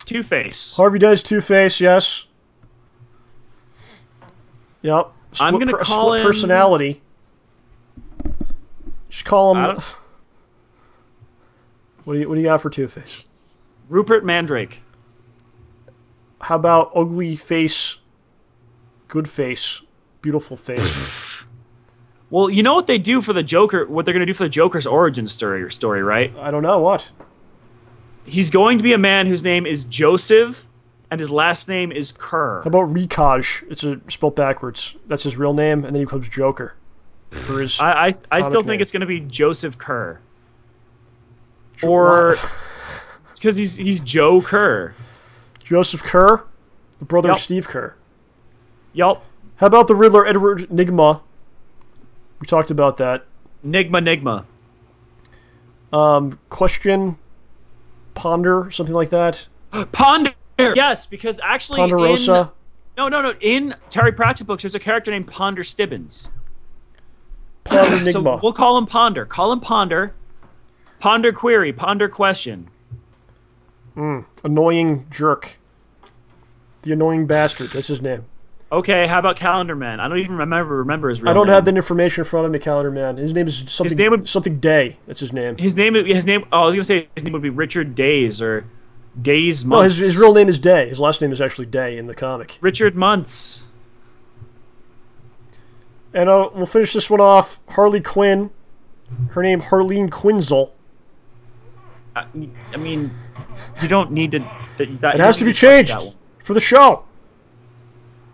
Two-Face. Harvey Dent is Two-Face, yes. Yep. I'm going to call him... personality. Just call him... What do you got for Two-Face? Rupert Mandrake. How about ugly face, good face, beautiful face? Well, you know what they do for the Joker, what they're going to do for the Joker's origin story, right? I don't know, what? He's going to be a man whose name is Joseph, and his last name is Kerr. How about Rikaj? It's spelled backwards. That's his real name, and then he becomes Joker. For his I still think it's going to be Joseph Kerr. Or... Because he's Joe Kerr. Joseph Kerr? The brother of Steve Kerr. Yup. How about the Riddler, Edward Nygma? We talked about that. Nigma. Question, ponder, something like that. Ponder. Yes, because actually Ponderosa. No. In Terry Pratchett books, there's a character named Ponder Stibbins. Ponder Nigma. So we'll call him Ponder. Call him Ponder. Ponder query. Ponder question. Annoying jerk. The annoying bastard. That's his name. Okay, how about Calendar Man? I don't even remember his real name. I don't have that information in front of me, Calendar Man. His name is something Day. That's his name. His name. Oh, I was gonna say his name would be Richard Days or Days Months. No, his real name is Day. His last name is actually Day in the comic. Richard Months. And we'll finish this one off. Harley Quinn. Her name Harleen Quinzel. I mean, you don't need to. It has to be changed for the show.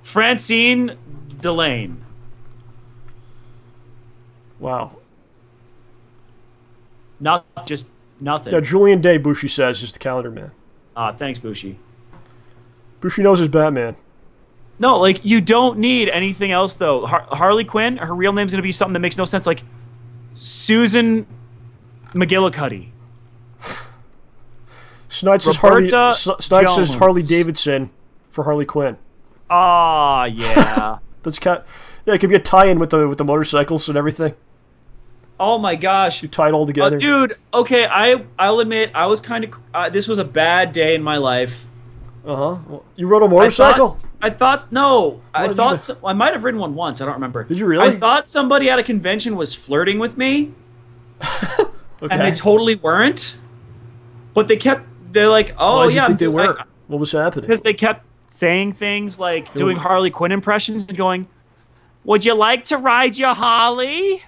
Francine Delane. Wow. Just nothing. Yeah, Julian Day, Bushi says, is the Calendar Man. Thanks, Bushi. Bushi knows his Batman. No, like, you don't need anything else, though. Harley Quinn, her real name's going to be something that makes no sense, like Susan McGillicuddy. Snipes says Harley Davidson for Harley Quinn. Yeah. Yeah, it could be a tie-in with the motorcycles and everything. Oh my gosh. You tie it all together. Dude, okay, I'll admit, I was kind of... this was a bad day in my life. Uh-huh. Well, you rode a motorcycle? I might have ridden one once, I don't remember. Did you really? I thought somebody at a convention was flirting with me. Okay. And they totally weren't. But they're like, oh, why did yeah. you think they were? What was happening? Because they kept saying things like doing Harley Quinn impressions and going, would you like to ride your Harley?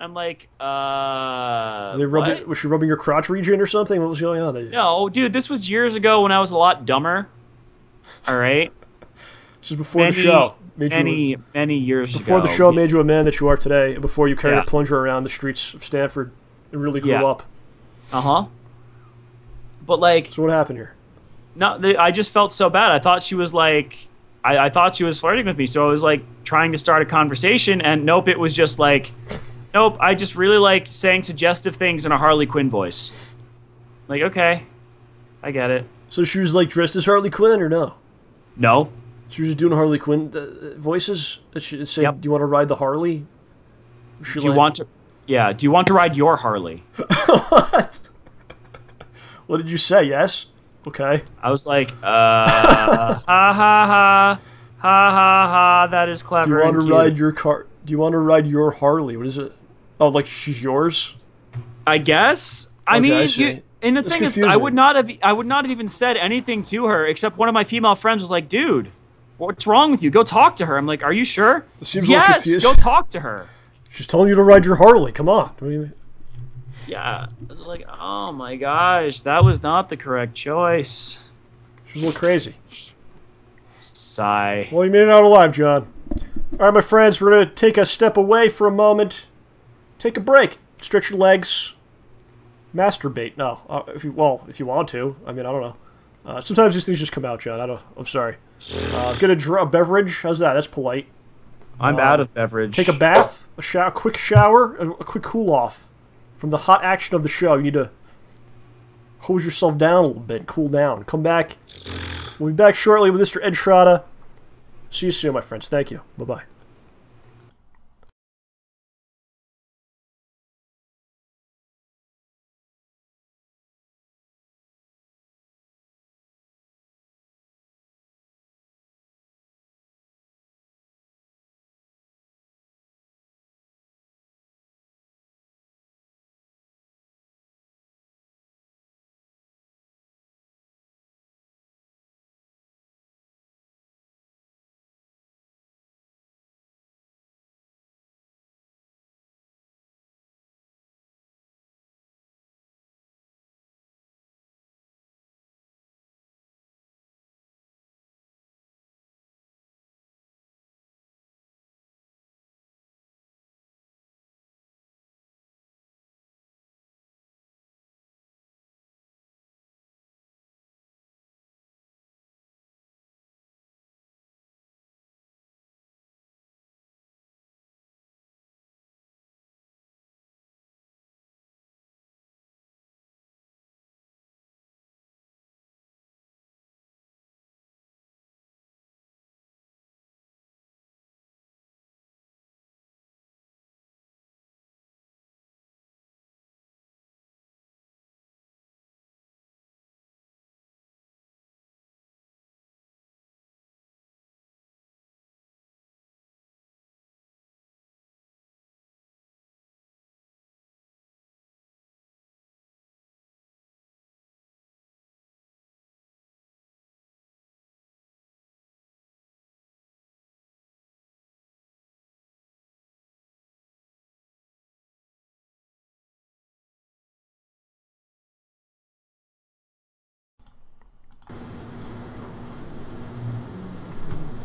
I'm like, was she rubbing your crotch region or something? What was going on there? No, dude, this was years ago when I was a lot dumber. All right? This is before the show. Many years ago. Before the show made you a man that you are today, and before you carried a plunger around the streets of Stanford and really grew up. Uh-huh. But, like... So what happened here? No, I just felt so bad. I thought she was, like... I thought she was flirting with me, so I was, like, trying to start a conversation, and nope, it was just, like... Nope, I just really like saying suggestive things in a Harley Quinn voice. Like, okay. I get it. So she was, like, dressed as Harley Quinn, or no? No. She was just doing Harley Quinn voices? She say, do you want to ride the Harley? Do you want to ride your Harley? What? What did you say? Yes? Okay. I was like, ha ha ha, ha ha ha, that is clever. Do you want to ride your car? Do you want to ride your Harley? What is it? Oh, like she's yours? I guess. I mean, and the thing is, I would not have even said anything to her except one of my female friends was like, "Dude, what's wrong with you? Go talk to her." I'm like, "Are you sure?" Yes, go talk to her. She's telling you to ride your Harley. Come on. What do you mean? Yeah, like, oh my gosh, that was not the correct choice. She's a little crazy. Sigh. Well, you made it out alive, John. All right, my friends, we're going to take a step away for a moment. Take a break. Stretch your legs. Masturbate. No, if you want to. I mean, I don't know. Sometimes these things just come out, John. I'm sorry. Get a beverage. How's that? That's polite. I'm out of beverage. Take a bath, a quick shower, a quick cool off from the hot action of the show. You need to hose yourself down a little bit, cool down. Come back. We'll be back shortly with Mr. Ed Trotta. See you soon, my friends. Thank you. Bye-bye.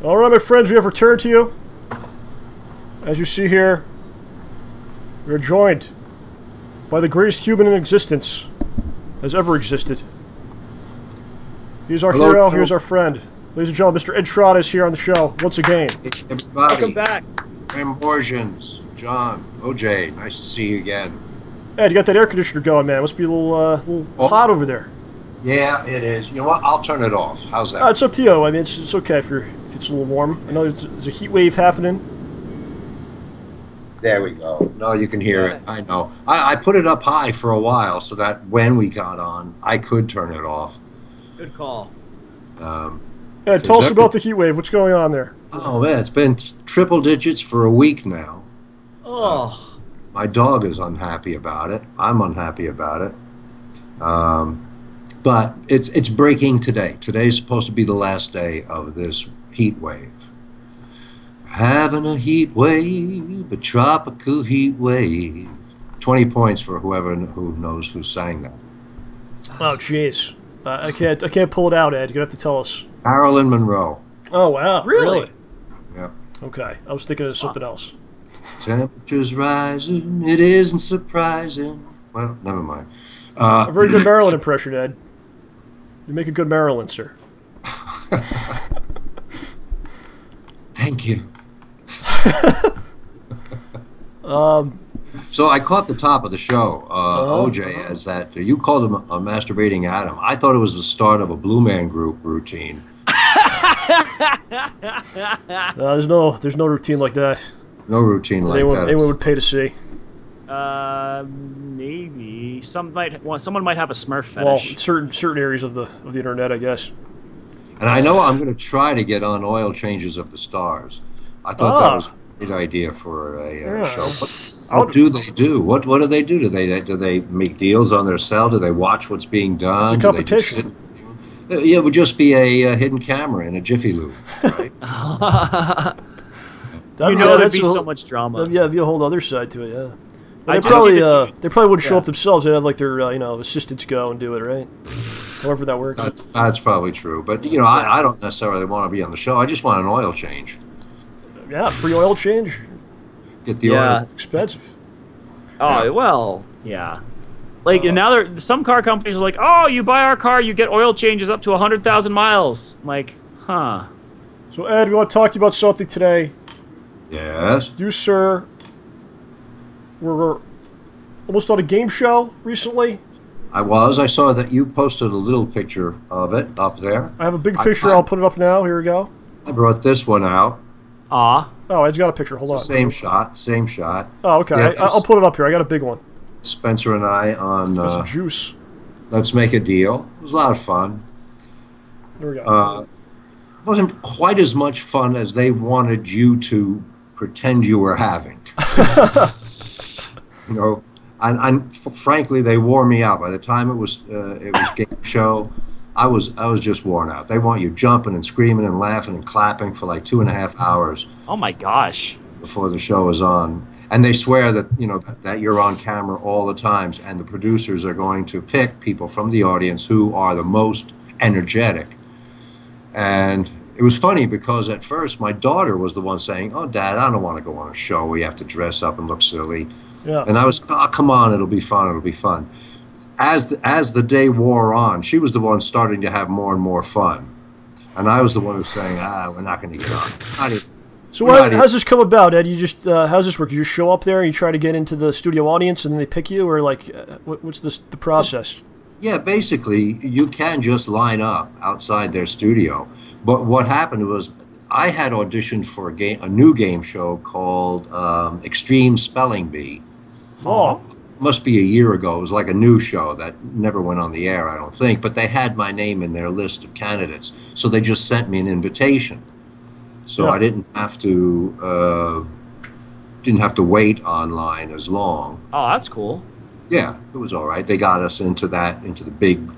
All right, my friends, we have returned to you. As you see here, we are joined by the greatest human in existence has ever existed. He's our hero, here's our friend. Ladies and gentlemen, Mr. Ed Trotta is here on the show once again. Everybody. Welcome back. Ramborsians, John, OJ, nice to see you again. Ed, you got that air conditioner going, man. Must be a little hot over there. Yeah, it is. You know what? I'll turn it off. How's that? It's up to you. I mean, it's okay if it's a little warm. I know there's a heat wave happening. There we go. No, you can hear it. I know. I put it up high for a while so that when we got on, I could turn it off. Good call. Ed, tell us about the heat wave. What's going on there? Oh, man, it's been triple digits for a week now. Oh. My dog is unhappy about it. I'm unhappy about it. But it's breaking today. Today's supposed to be the last day of this heat wave. Having a heat wave, a tropical heat wave. 20 points for whoever who knows who sang that. Oh, jeez. I can't pull it out, Ed. You're going to have to tell us. Marilyn Monroe. Oh, wow. Really? Yeah. Okay. I was thinking of something else. Temperatures rising, it isn't surprising. Well, never mind. A very good Marilyn impression, Ed. You make a good Marilyn, sir. Thank you. So I caught the top of the show, OJ, as that you called him a masturbating Adam. I thought it was the start of a Blue Man Group routine. There's no routine like that. No routine like that. Anyone would pay to see. Maybe someone might have a Smurf fetish. Well, certain areas of the internet, I guess. And I know I'm going to try to get on Oil Changes of the Stars. I thought that was a great idea for a show. What do they do? What do they do? Do they make deals on their cell? Do they watch what's being done? It's a competition. Yeah, it would just be a hidden camera in a Jiffy Lube, right? There'd be so much drama. Yeah, there'd be a whole other side to it. Yeah, they probably wouldn't show up themselves. They'd have like their assistants go and do it, right? However that works. That's probably true. But I don't necessarily want to be on the show. I just want an oil change. Yeah, free oil change. Get the oil. Expensive. Oh well, yeah. Like and now some car companies are like, oh, you buy our car, you get oil changes up to 100,000 miles. I'm like, huh. So Ed, we want to talk to you about something today. Yes. You, sir, were almost on a game show recently. I saw that you posted a little picture of it up there. I have a big picture. I'll put it up now. Here we go. I brought this one out. Ah. Oh, Ed's got a picture. Hold on. Same shot. Oh, okay. Yeah, I'll put it up here. I got a big one. Spencer and I on some juice. Let's Make a Deal. It was a lot of fun. There we go. It wasn't quite as much fun as they wanted you to pretend you were having. And frankly, they wore me out. By the time it was game show, I was just worn out. They want you jumping and screaming and laughing and clapping for like 2.5 hours. Oh my gosh! Before the show is on, and they swear that that you're on camera all the times, and the producers are going to pick people from the audience who are the most energetic. And it was funny because at first my daughter was the one saying, "Oh, Dad, I don't want to go on a show where you have to dress up and look silly." Yeah. And I was, "Oh, come on, it'll be fun, it'll be fun." As the day wore on, she was the one starting to have more and more fun. And I was the one who was saying, we're not going to get on. So how's this come about, Ed? You just how's this work? You just show up there and you try to get into the studio audience and then they pick you? Or like, what's the process? Yeah, basically, you can just line up outside their studio. But what happened was I had auditioned for a new game show called Extreme Spelling Bee. Oh. Must be a year ago. It was like a new show that never went on the air, I don't think. But they had my name in their list of candidates. So they just sent me an invitation. So I didn't have to wait online as long. Oh, that's cool. Yeah, it was all right. They got us into the big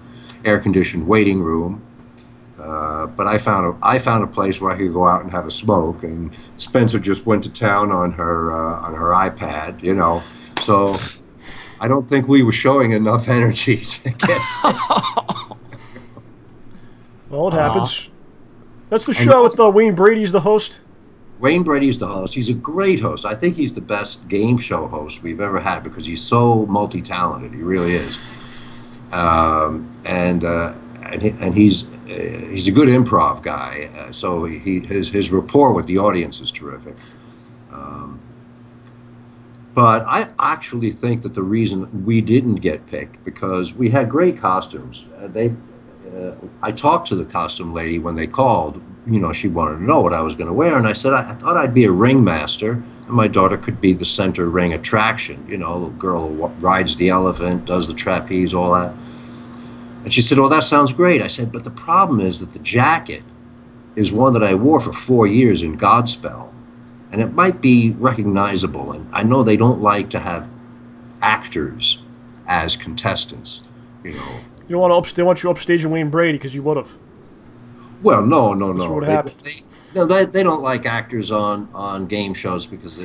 air-conditioned waiting room. But I found a place where I could go out and have a smoke, and Spencer just went to town on her iPad, So I don't think we were showing enough energy to get. Well, it happens. That's the show with Wayne Brady's the host? Wayne Brady's the host. He's a great host. I think he's the best game show host we've ever had because he's so multi-talented. He really is. And he's a good improv guy. So his rapport with the audience is terrific. But I actually think that the reason we didn't get picked because we had great costumes. I talked to the costume lady when they called. You know, she wanted to know what I was going to wear, and I said I thought I'd be a ringmaster, and my daughter could be the center ring attraction. You know, the girl who rides the elephant, does the trapeze, all that. And she said, "Oh, that sounds great." I said, "But the problem is that the jacket is one that I wore for 4 years in Godspell, and it might be recognizable. And I know they don't like to have actors as contestants. You know, they want you upstaging Wayne Brady because you would have." Well, no. That's what happened. They don't like actors on game shows because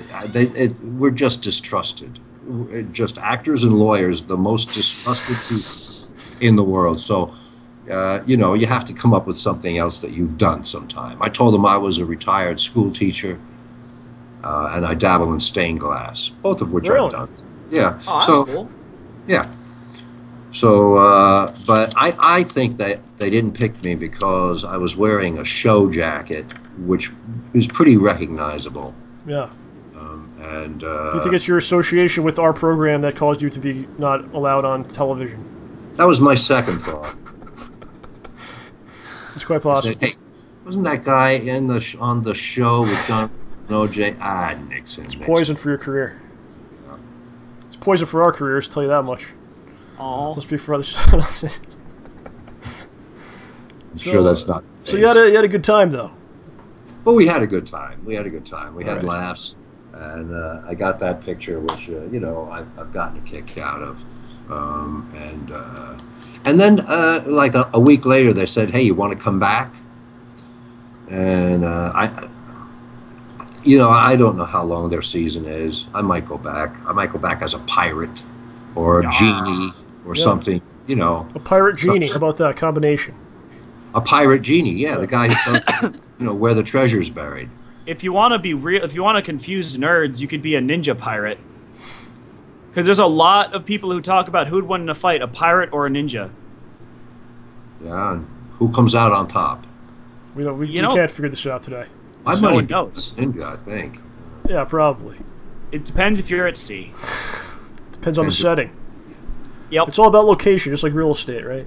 we're just distrusted. Just actors and lawyers, the most distrusted people in the world. So, you know, you have to come up with something else that you've done sometime. I told them I was a retired school teacher, and I dabble in stained glass, both of which I've done. Yeah. Oh, that's cool. Yeah. So, but I think that they didn't pick me because I was wearing a show jacket, which is pretty recognizable. Yeah. And do you think it's your association with our program that caused you to be not allowed on television? That was my second thought. It's quite possible. I said, hey, wasn't that guy on the show with John and OJ? Nixon. It's poison for your career. Yeah. It's poison for our careers, I'll tell you that much. Oh, let's speak for others. I'm sure that's not. So you had a good time though. Well, we had a good time. We had laughs, and I got that picture, which you know I've gotten a kick out of, and then like a week later they said, "Hey, you want to come back?" And you know, I don't know how long their season is. I might go back. I might go back as a pirate or a genie. Or something, you know. A pirate genie. How about that combination? A pirate genie, yeah, the guy who tells you know where the treasure's buried. If you want to be real, if you want to confuse nerds, you could be a ninja pirate. Because there's a lot of people who talk about who'd win in a fight, a pirate or a ninja. Yeah, and who comes out on top? We can't figure this out today. No one knows. Ninja, I think. Yeah, probably. It depends if you're at sea. Depends on the setting. Yep. It's all about location, just like real estate, right?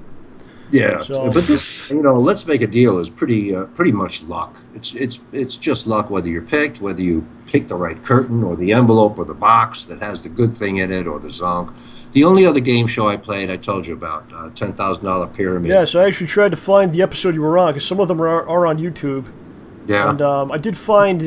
Yeah, so, but this, you know, let's make a deal is pretty much luck. It's just luck whether you're picked, whether you pick the right curtain or the envelope or the box that has the good thing in it or the zonk. The only other game show I played, I told you about, $10,000 Pyramid. Yeah, so I actually tried to find the episode you were on because some of them are on YouTube. Yeah. And I did find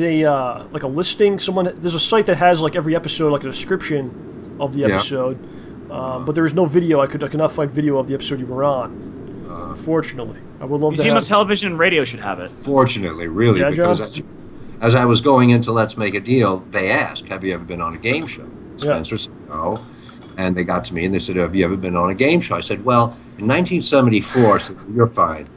like a listing. There's a site that has like every episode, like a description of the episode. But there is no video. I could not find video of the episode you were on. Unfortunately, I would love to. You seem like television and radio should have it. Fortunately, really, yeah, because as I was going into Let's Make a Deal, they asked, "Have you ever been on a game show?" Spencer said no, and they got to me and they said, "Have you ever been on a game show?" I said, "Well, in 1974." I said, "You're fine."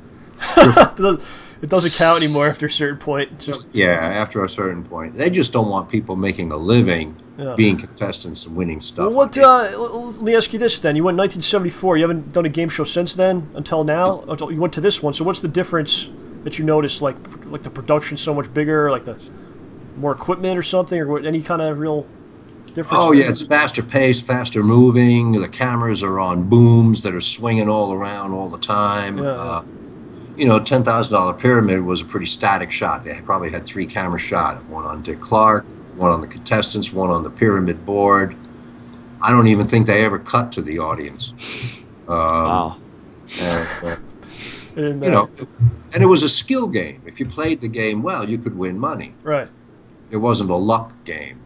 It doesn't count anymore after a certain point. After a certain point, they just don't want people making a living. Being contestants and winning stuff. Well, let me ask you this then. You went in 1974. You haven't done a game show since then until now? You went to this one. So what's the difference that you noticed? Like the production's so much bigger, like the more equipment or something, or any kind of real difference? Oh, yeah, it's faster paced, faster moving. The cameras are on booms that are swinging all around all the time. Yeah. You know, $10,000 Pyramid was a pretty static shot. They probably had 3 cameras shot, one on Dick Clark, one on the contestants, one on the pyramid board. I don't even think they ever cut to the audience. Wow. You know, and it was a skill game. If you played the game well, you could win money. Right. It wasn't a luck game.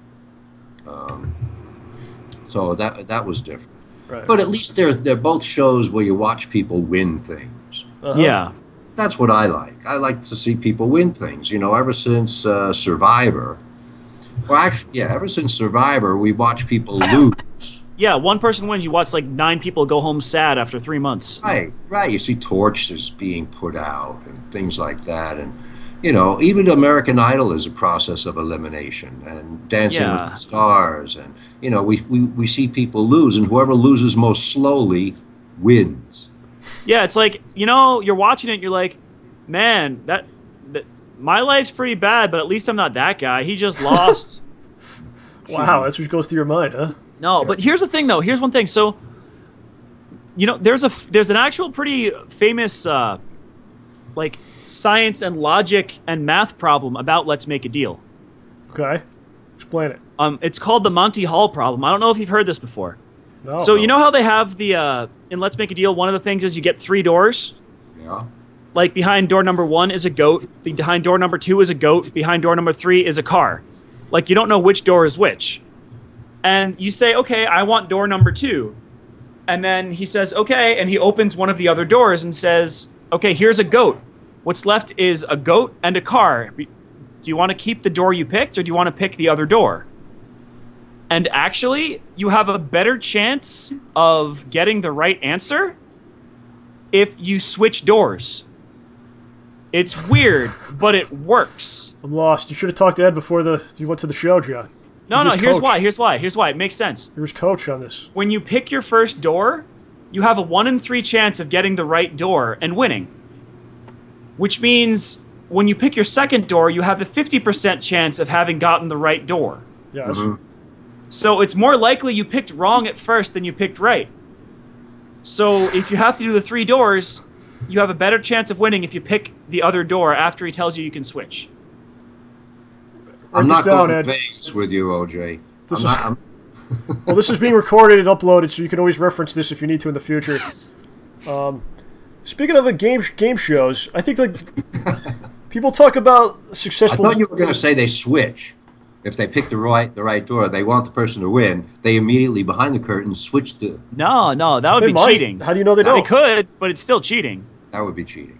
So that was different. Right. But at least they're both shows where you watch people win things. Yeah. That's what I like. I like to see people win things. You know, ever since Survivor. Well, actually, yeah, ever since Survivor, we watch people lose. Yeah, one person wins. You watch like 9 people go home sad after 3 months. Right. You see torches being put out and things like that. And you know, even American Idol is a process of elimination, and Dancing with the Stars, and you know, we see people lose, and whoever loses most slowly wins. Yeah, it's like, you know, you're watching it, you're like, man, that my life's pretty bad, but at least I'm not that guy. He just lost. Wow, that's what goes through your mind, huh? No, but here's the thing, though. Here's one thing. So, you know, there's an actual pretty famous like science and logic and math problem about Let's Make a Deal. Okay, explain it. It's called the Monty Hall problem. I don't know if you've heard this before. No. So you know how they have the in Let's Make a Deal, one of the things is you get 3 doors. Yeah. Like behind door number 1 is a goat, behind door number 2 is a goat, behind door number 3 is a car. Like you don't know which door is which. And you say, okay, I want door number 2. And then he says, okay, and he opens one of the other doors and says, okay, here's a goat. What's left is a goat and a car. Do you want to keep the door you picked, or do you want to pick the other door? And actually, you have a better chance of getting the right answer if you switch doors. It's weird, but it works. I'm lost. You should have talked to Ed before you went to the show, John. No, here's why. It makes sense. Here's coach on this. When you pick your first door, you have a 1 in 3 chance of getting the right door and winning. Which means when you pick your second door, you have a 50% chance of having gotten the right door. Yes. Mm-hmm. So it's more likely you picked wrong at first than you picked right. So if you have to do the 3 doors, you have a better chance of winning if you pick the other door after he tells you can switch. I'm not going to Vegas with you, OJ. Well, this is being recorded and uploaded, so you can always reference this if you need to in the future. Speaking of game shows, I think like people talk about successful. I thought you were going to say they switch. If they pick the right door, they want the person to win. They immediately behind the curtain switch to. No, that would be cheating. How do you know they don't? They could, but it's still cheating. That would be cheating.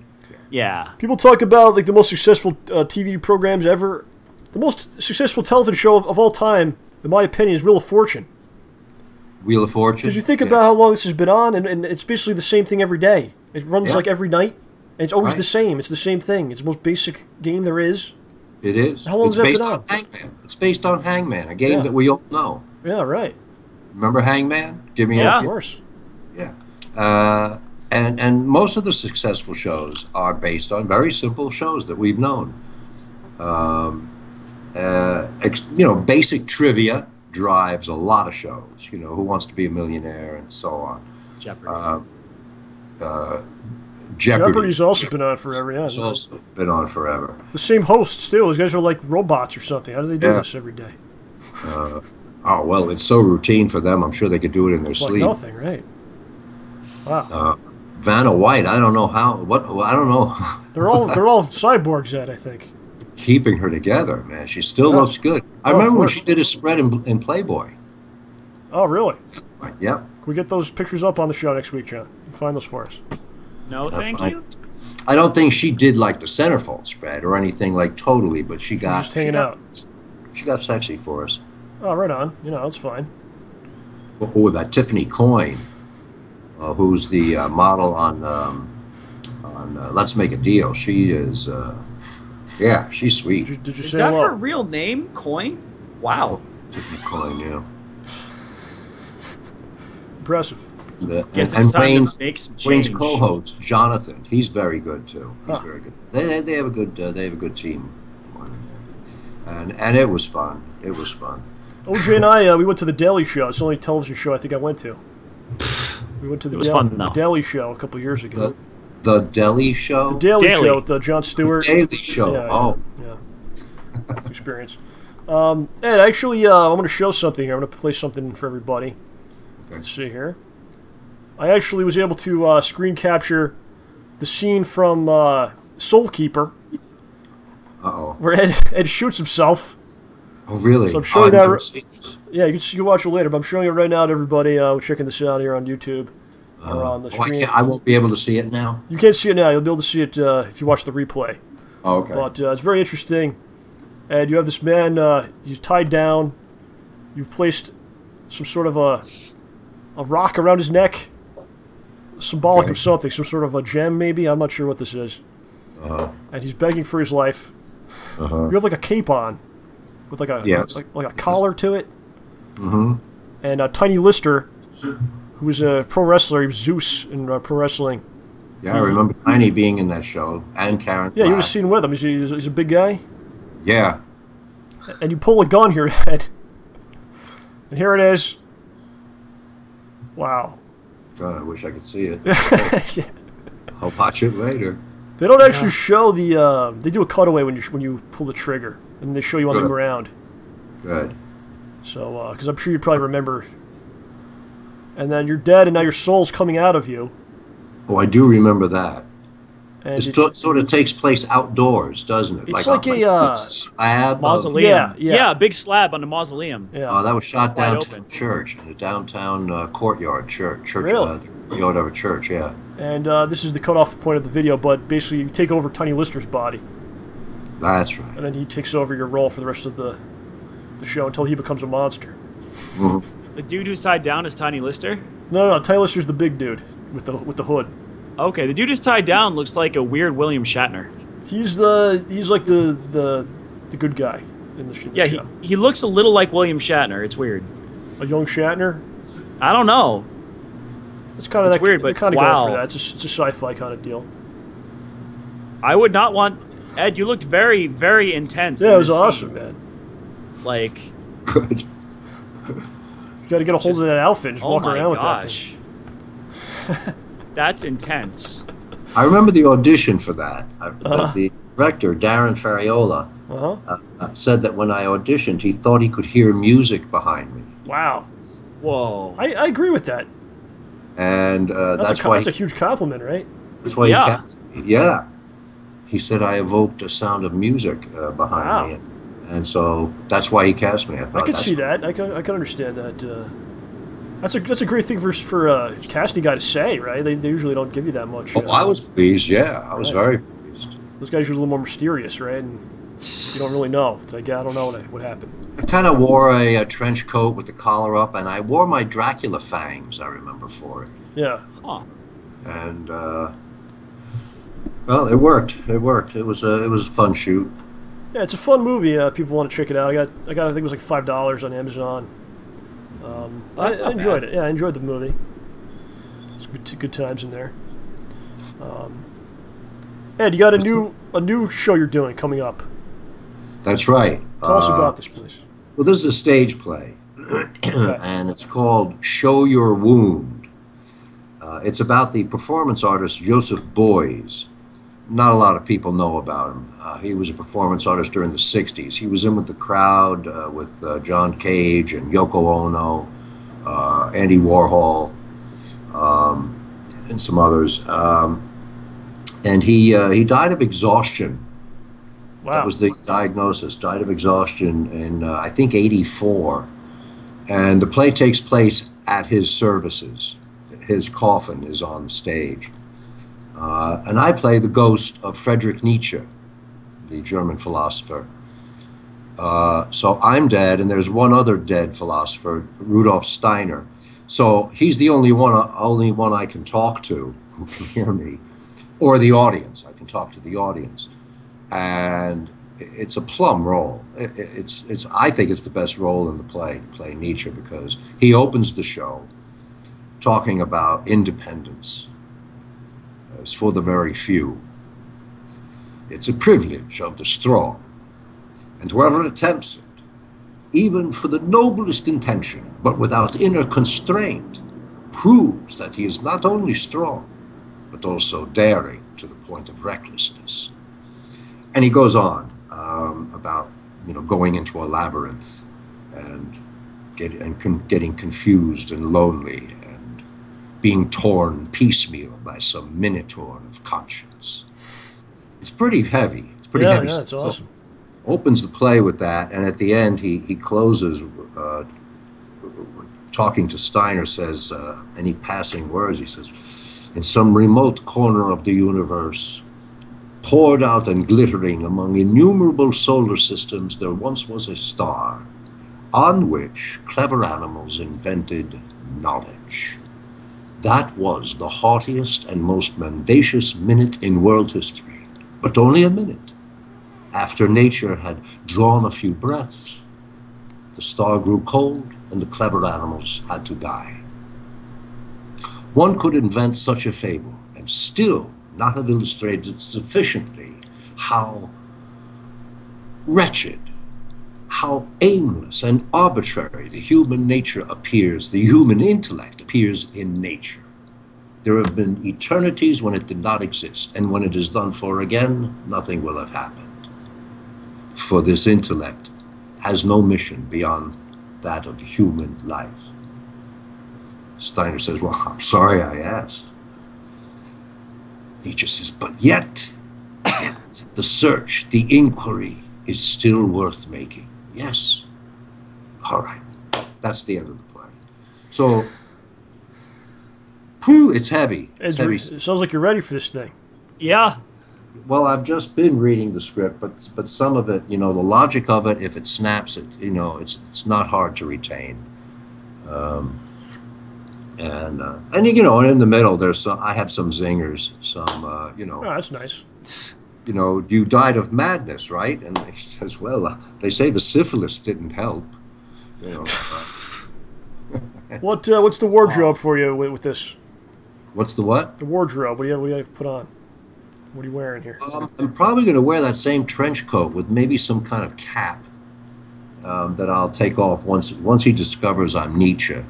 Yeah. People talk about like the most successful TV programs ever. The most successful television show of all time, in my opinion, is Wheel of Fortune. Wheel of Fortune. Because you think about how long this has been on, and it's basically the same thing every day. It runs like every night, and it's always the same. It's the same thing. It's the most basic game there is. It is. How long has that been on? Hangman. It's based on Hangman, a game that we all know. Yeah, right. Remember Hangman? Give me of course. Yeah. And most of the successful shows are based on very simple shows that we've known. You know, basic trivia drives a lot of shows. You know, Who Wants to Be a Millionaire and so on. Jeopardy. Jeopardy's also been on forever, yeah. It's also been on forever. The same hosts, too. Those guys are like robots or something. How do they do this every day? Oh, well, it's so routine for them. I'm sure they could do it in their sleep. Like nothing, right? Wow. Vanna White, I don't know how. I don't know. They're all cyborgs, Ed, I think. Keeping her together, man. She still looks good. I remember when she did a spread in Playboy. Oh, really? Yep. Can we get those pictures up on the show next week, John? Find those for us. No, thank you. I don't think she did like the centerfold spread or anything like totally, but she got just hanging out. She got sexy for us. Oh, right on. You know, it's fine. Oh, that Tiffany Coyne, who's the model on Let's Make a Deal. She is, yeah, she's sweet. Did you is say that hello? her real name? Coyne? Wow. Tiffany Coyne, yeah. Impressive. And Wayne's co-host Jonathan, he's very good too. He's very good. They have a good team, and it was fun. It was fun. OJ and I we went to the Daily Show. It's the only television show I think I went to. We went to the Daily Show a couple years ago. The Daily Show. The Daily Show with Jon Stewart. The Daily Show. Yeah. Experience. Ed, actually, I'm going to show something here. I'm going to play something for everybody. Okay. Let's see here. I actually was able to screen capture the scene from Soul Keeper. Where Ed shoots himself. Oh, really? So I'm showing that. Yeah, you can watch it later, but I'm showing it right now to everybody. We're checking this out here on YouTube. Or on the screen. I won't be able to see it now? You can't see it now. You'll be able to see it if you watch the replay. Oh, okay. But it's very interesting. And you have this man, he's tied down. You've placed some sort of a rock around his neck. Symbolic of something, some sort of a gem maybe. I'm not sure what this is. And he's begging for his life. Uh-huh. You have like a cape on with like a like a collar to it. Mm-hmm. And Tiny Lister, who was a pro wrestler, he was Zeus in pro wrestling. Yeah, I remember Tiny being in that show, and Karen. Yeah, you would have seen with him. He's a big guy. Yeah. And you pull a gun here, Ed. And here it is. Wow. God, I wish I could see it. Yeah. I'll watch it later. They don't actually show the. They do a cutaway when you pull the trigger, and they show you on the ground. Good. So, because I'm sure you probably remember. And then you're dead, and now your soul's coming out of you. Oh, I do remember that. And it sort of takes place outdoors, doesn't it? It's like a slab. Mausoleum. Yeah, a big slab on a mausoleum. Yeah. Oh, that was shot downtown open. church, in a downtown courtyard church. Really? Courtyard of a church, yeah. And this is the cutoff point of the video, but basically you take over Tiny Lister's body. That's right. And then he takes over your role for the rest of the show until he becomes a monster. Mm-hmm. The dude who's tied down is Tiny Lister? No, Tiny Lister's the big dude with the hood. Okay, the dude who's tied down looks like a weird William Shatner. He's like the good guy in the show. Yeah, he looks a little like William Shatner. It's weird. A young Shatner? I don't know. It's kind of that weird, but they're kind of wow. going for that. It's a sci-fi kind of deal. I would not want Ed. You looked very, very intense. Yeah, it was awesome, man. Like, Good. You got to get a hold of that outfit and just walk around with that thing. That's intense. I remember the audition for that. The director, Darren Ferriola, said that when I auditioned, he thought he could hear music behind me. Wow. Whoa. I agree with that. And that's why that's a huge compliment, right? That's why he cast me. Yeah. He said I evoked a sound of music behind me. And so that's why he cast me. I can see that. I can understand that. That's a great thing for a casting guy to say, right? They usually don't give you that much. Oh, I was pleased. Yeah, I was very pleased. Those guys are a little more mysterious, right? And you don't really know. Like, I don't know what happened. I kind of wore a trench coat with the collar up, and I wore my Dracula fangs. I remember for it. Yeah. Huh. And well, it worked. It worked. It was a fun shoot. Yeah, it's a fun movie. People want to check it out. I think it was like $5 on Amazon. I enjoyed it. Yeah, I enjoyed the movie. It's good times in there. Ed, you got a new show you're doing coming up. That's right. Tell us about this, please. Well, this is a stage play, and it's called Show Your Wound. It's about the performance artist Joseph Beuys. Not a lot of people know about him. He was a performance artist during the 60s. He was in with the crowd with John Cage and Yoko Ono, Andy Warhol, and some others. And he died of exhaustion. Wow. That was the diagnosis. Died of exhaustion in, I think, '84. And the play takes place at his services. His coffin is on stage. And I play the ghost of Friedrich Nietzsche, the German philosopher. So I'm dead, and there's one other dead philosopher, Rudolf Steiner. So he's the only one I can talk to who can hear me, or the audience. I can talk to the audience, and it's a plum role. I think it's the best role in the play, to play Nietzsche, because he opens the show talking about independence. It's for the very few. It's a privilege of the strong, and whoever attempts it, even for the noblest intention, but without inner constraint, proves that he is not only strong, but also daring to the point of recklessness. And he goes on about going into a labyrinth and getting confused and lonely, being torn piecemeal by some minotaur of conscience. It's pretty heavy. It's pretty heavy. Yeah, it's awesome. Opens the play with that, and at the end he closes talking to Steiner, says, any passing words, he says, in some remote corner of the universe, poured out and glittering among innumerable solar systems, there once was a star on which clever animals invented knowledge. That was the haughtiest and most mendacious minute in world history, but only a minute. After nature had drawn a few breaths, the star grew cold and the clever animals had to die. One could invent such a fable and still not have illustrated sufficiently how wretched, how aimless and arbitrary the human nature appears, the human intellect appears in nature. There have been eternities when it did not exist, and when it is done for again, nothing will have happened. For this intellect has no mission beyond that of human life. Steiner says, well, I'm sorry I asked. Nietzsche says, but yet, the search, the inquiry is still worth making. Yes. All right. That's the end of the play. So, whew, it's heavy. It's heavy. It sounds like you're ready for this thing. Yeah. Well, I've just been reading the script, but some of it, you know, the logic of it, if it snaps, it, you know, it's not hard to retain. And you know, and in the middle, I have some zingers, some, you know. Oh, that's nice. You know, you died of madness, right? And he says, well, they say the syphilis didn't help. You know. What's the wardrobe for you with this? What's the what? The wardrobe. What do you put on? What are you wearing here? I'm probably going to wear that same trench coat with maybe some kind of cap that I'll take off once he discovers I'm Nietzsche.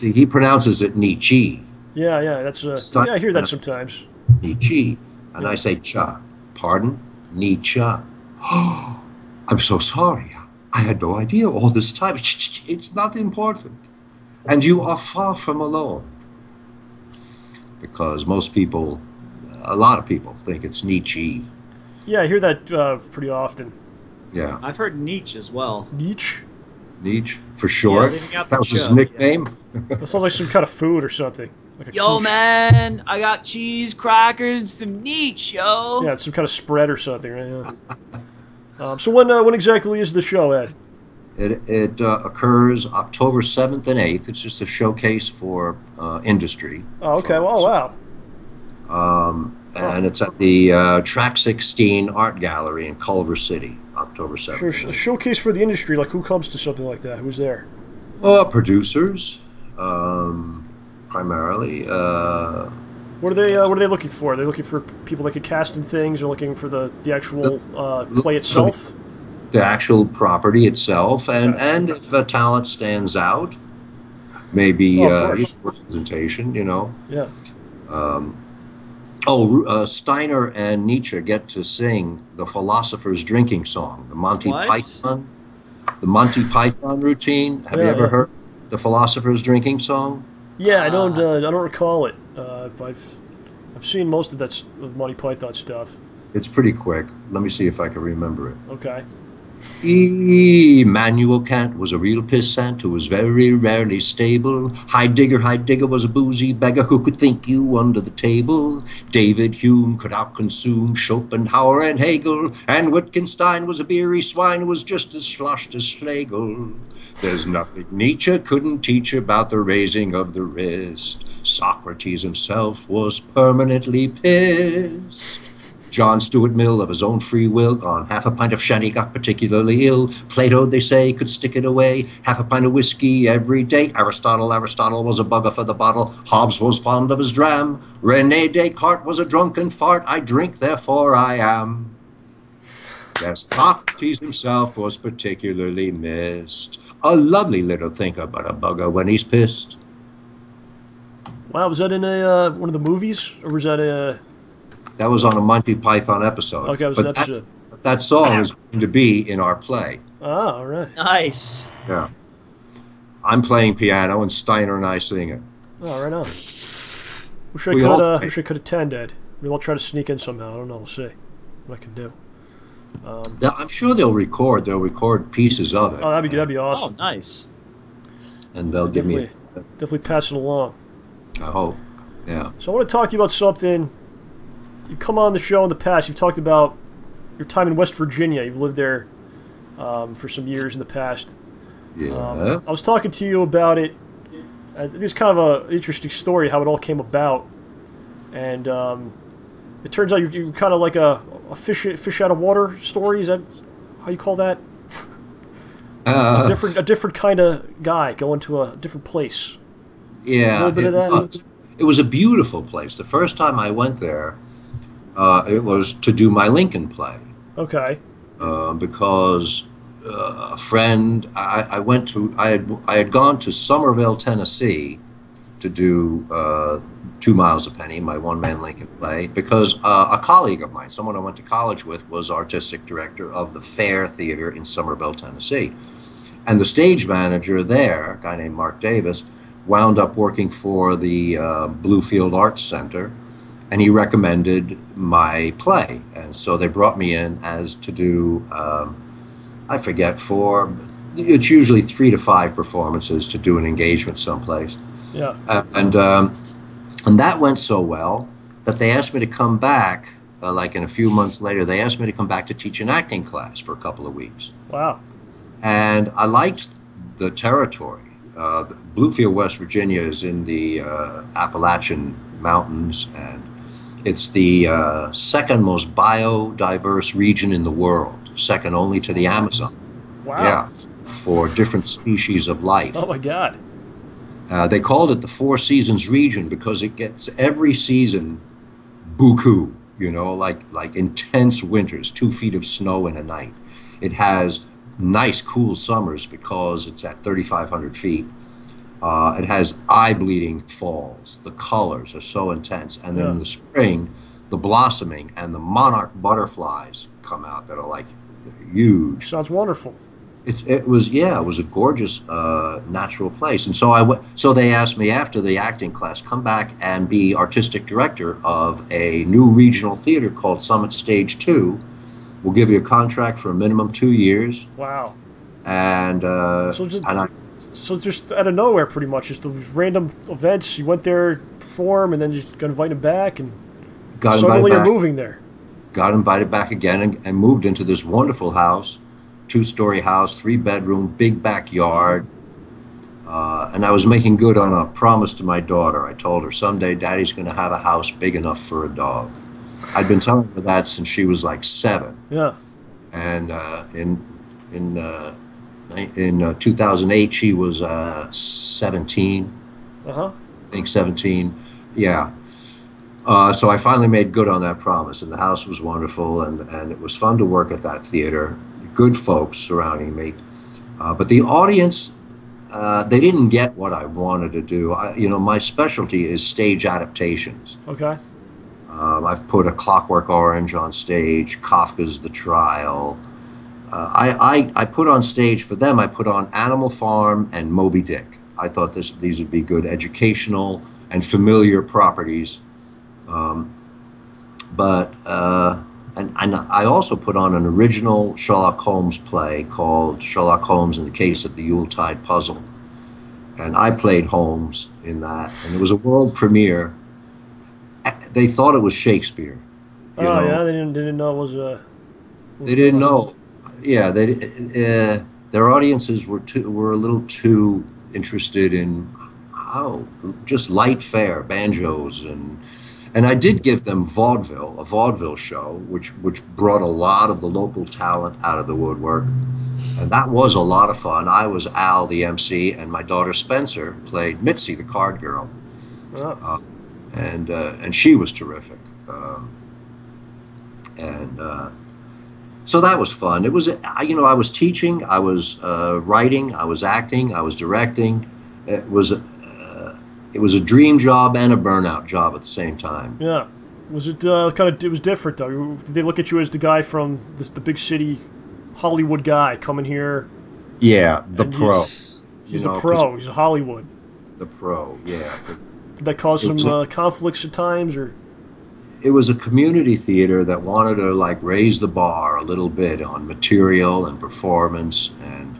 He pronounces it Nietzsche. Yeah, that's yeah, I hear that sometimes. Nietzsche, and I say cha. Pardon? Nietzsche. Oh, I'm so sorry. I had no idea all this time. It's not important. And you are far from alone. Because most people, a lot of people think it's Nietzsche. Yeah, I hear that pretty often. Yeah. I've heard Nietzsche as well. Nietzsche? Nietzsche, for short. Yeah, that was his nickname. Yeah. That sounds like some kind of food or something. Like a yo, quiche. Man, I got cheese, crackers, and some Nietzsche, yo. Yeah, it's some kind of spread or something, right? Yeah. So when exactly is the show, Ed? It occurs October 7th and 8th. It's just a showcase for industry. Oh, okay. Well, wow. And it's at the Track 16 Art Gallery in Culver City, October 7th. Sure, a showcase for the industry. Like, who comes to something like that? Who's there? Producers, primarily. What are they looking for? Are they looking for people that could cast in things, or looking for the actual play itself? The actual property itself, and if a talent stands out, maybe representation, you know. Yeah. Steiner and Nietzsche get to sing the philosopher's drinking song, the Monty Python routine. Have you ever heard the philosopher's drinking song? Yeah, I don't recall it. I've seen most of that Monty Python stuff. It's pretty quick. Let me see if I can remember it. Okay. Immanuel Kant was a real pissant who was very rarely stable. Heidegger was a boozy beggar who could think you under the table. David Hume could outconsume Schopenhauer and Hegel. And Wittgenstein was a beery swine who was just as sloshed as Schlegel. There's nothing Nietzsche couldn't teach about the raising of the wrist. Socrates himself was permanently pissed. John Stuart Mill, of his own free will, on half a pint of shandy got particularly ill. Plato, they say, could stick it away. Half a pint of whiskey every day. Aristotle was a bugger for the bottle. Hobbes was fond of his dram. René Descartes was a drunken fart. I drink, therefore I am. Yes, Socrates himself was particularly missed. A lovely little thinker, but a bugger when he's pissed. Wow, was that in one of the movies, or was that a... That was on a Monty Python episode. Okay, but that song is going to be in our play. Oh, all right. Nice. Yeah. I'm playing piano, and Steiner and I sing it. Oh, right on. Wish I could attend, Ed. Maybe I'll try to sneak in somehow. I don't know. We'll see what I can do. I'm sure they'll record pieces of it. Oh, that'd be awesome. Oh, nice. And they'll give me... Definitely pass it along. I hope. Yeah. So I want to talk to you about something. You've come on the show in the past. You've talked about your time in West Virginia. You've lived there for some years in the past. Yeah. I was talking to you about it. I think it's kind of an interesting story how it all came about. And It turns out you're kind of like a fish out of water story. Is that how you call that? A different kind of guy going to a different place. Yeah, a little bit of that. It was a beautiful place. The first time I went there, it was to do my Lincoln play. Okay. Because a friend, I had gone to Somerville, Tennessee, to do 2 Miles a Penny, my one-man Lincoln play, because a colleague of mine, someone I went to college with, was artistic director of the Fair Theater in Somerville, Tennessee. And the stage manager there, a guy named Mark Davis, wound up working for the Bluefield Arts Center, and he recommended my play. And so they brought me in as to do, I forget, it's usually 3 to 5 performances to do an engagement someplace. Yeah. And that went so well that they asked me to come back, like in a few months later, they asked me to come back to teach an acting class for a couple of weeks. Wow. And I liked the territory. Bluefield, West Virginia is in the Appalachian Mountains, and it's the second most biodiverse region in the world, second only to the Amazon. Wow. Yeah, for different species of life. Oh my God. They called it the Four Seasons region because it gets every season buku, like intense winters, 2 feet of snow in a night. It has nice cool summers because it's at 3,500 feet. It has eye-bleeding falls. The colors are so intense. And then in the spring, the blossoming and the monarch butterflies come out that are like huge. Sounds wonderful. It was a gorgeous natural place. And so they asked me after the acting class, come back and be artistic director of a new regional theater called Summit Stage 2. We'll give you a contract for a minimum 2 years. Wow. And so just out of nowhere, pretty much, just those random events. You went there, perform, and then you got invited back, and suddenly you're moving there. Got invited back again and moved into this wonderful house, 2-story house, 3-bedroom, big backyard. And I was making good on a promise to my daughter. I told her someday Daddy's going to have a house big enough for a dog. I'd been telling her that since she was like 7. Yeah. And in 2008, she was 17. I think 17. Yeah. So I finally made good on that promise, and the house was wonderful, and it was fun to work at that theater. Good folks surrounding me. But the audience, they didn't get what I wanted to do. My specialty is stage adaptations. Okay. I've put A Clockwork Orange on stage, Kafka's The Trial. I put on stage for them, I put on Animal Farm and Moby Dick. I thought these would be good educational and familiar properties. And I also put on an original Sherlock Holmes play called Sherlock Holmes in the Case of the Yuletide Puzzle. And I played Holmes in that, and it was a world premiere. They thought it was Shakespeare. Yeah, they didn't know it was a... They didn't know. Yeah, their audiences were a little too interested in just light fare, banjos, and I did give them vaudeville, a vaudeville show, which brought a lot of the local talent out of the woodwork, and that was a lot of fun. I was Al, the MC, and my daughter Spencer played Mitzi, the card girl, and she was terrific, so that was fun. It was, I was teaching, I was writing, I was acting, I was directing. It was a dream job and a burnout job at the same time. Yeah. Was it it was different though? Did they look at you as the guy from the big city Hollywood guy coming here? Yeah, the pro. He's a pro. He's a Hollywood. The pro, yeah. Did that cause some conflicts at times, or? It was a community theater that wanted to raise the bar a little bit on material and performance and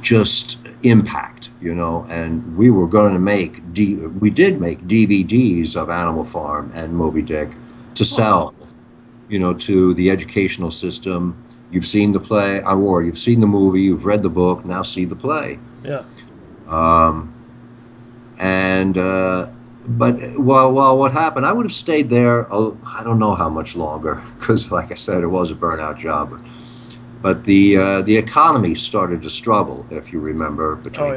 just impact, and we were going to we did make DVDs of Animal Farm and Moby Dick to sell, to the educational system. You've seen the play, or you've seen the movie, you've read the book, now see the play. Yeah. But well, what happened? I would have stayed there. I don't know how much longer, because, like I said, it was a burnout job. But the economy started to struggle, if you remember, between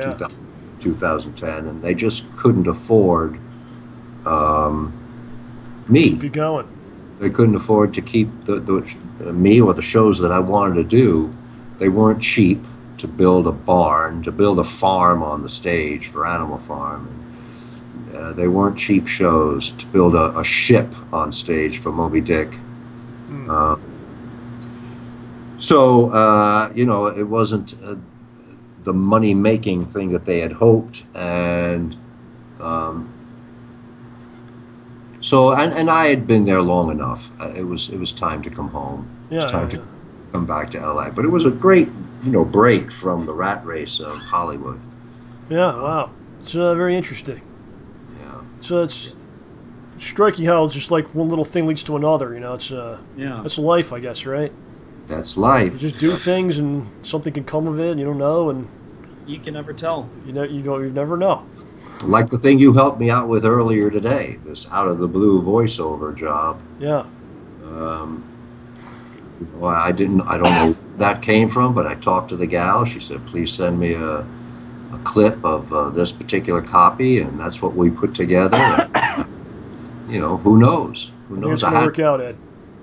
2010, and they just couldn't afford me. Keep going. They couldn't afford to keep me or the shows that I wanted to do. They weren't cheap to build a barn, to build a farm on the stage for Animal Farm. They weren't cheap shows to build a ship on stage for Moby Dick. So, you know, it wasn't the money-making thing that they had hoped, and so I had been there long enough. It was time to come home. It was time to come back to LA. But it was a great, you know, break from the rat race of Hollywood. Yeah, wow. It's very interesting. So it's striking how it's just like one little thing leads to another. You know, it's that's life, I guess, right? That's life. You just do things, and something can come of it. And you don't know, and you can never tell. You never know. Like the thing you helped me out with earlier today, this out of the blue voiceover job. Yeah. Well, I don't know where that came from, but I talked to the gal. She said, "Please send me a clip of this particular copy," and that's what we put together. You know, who knows? Who knows? It's gonna work out, Ed.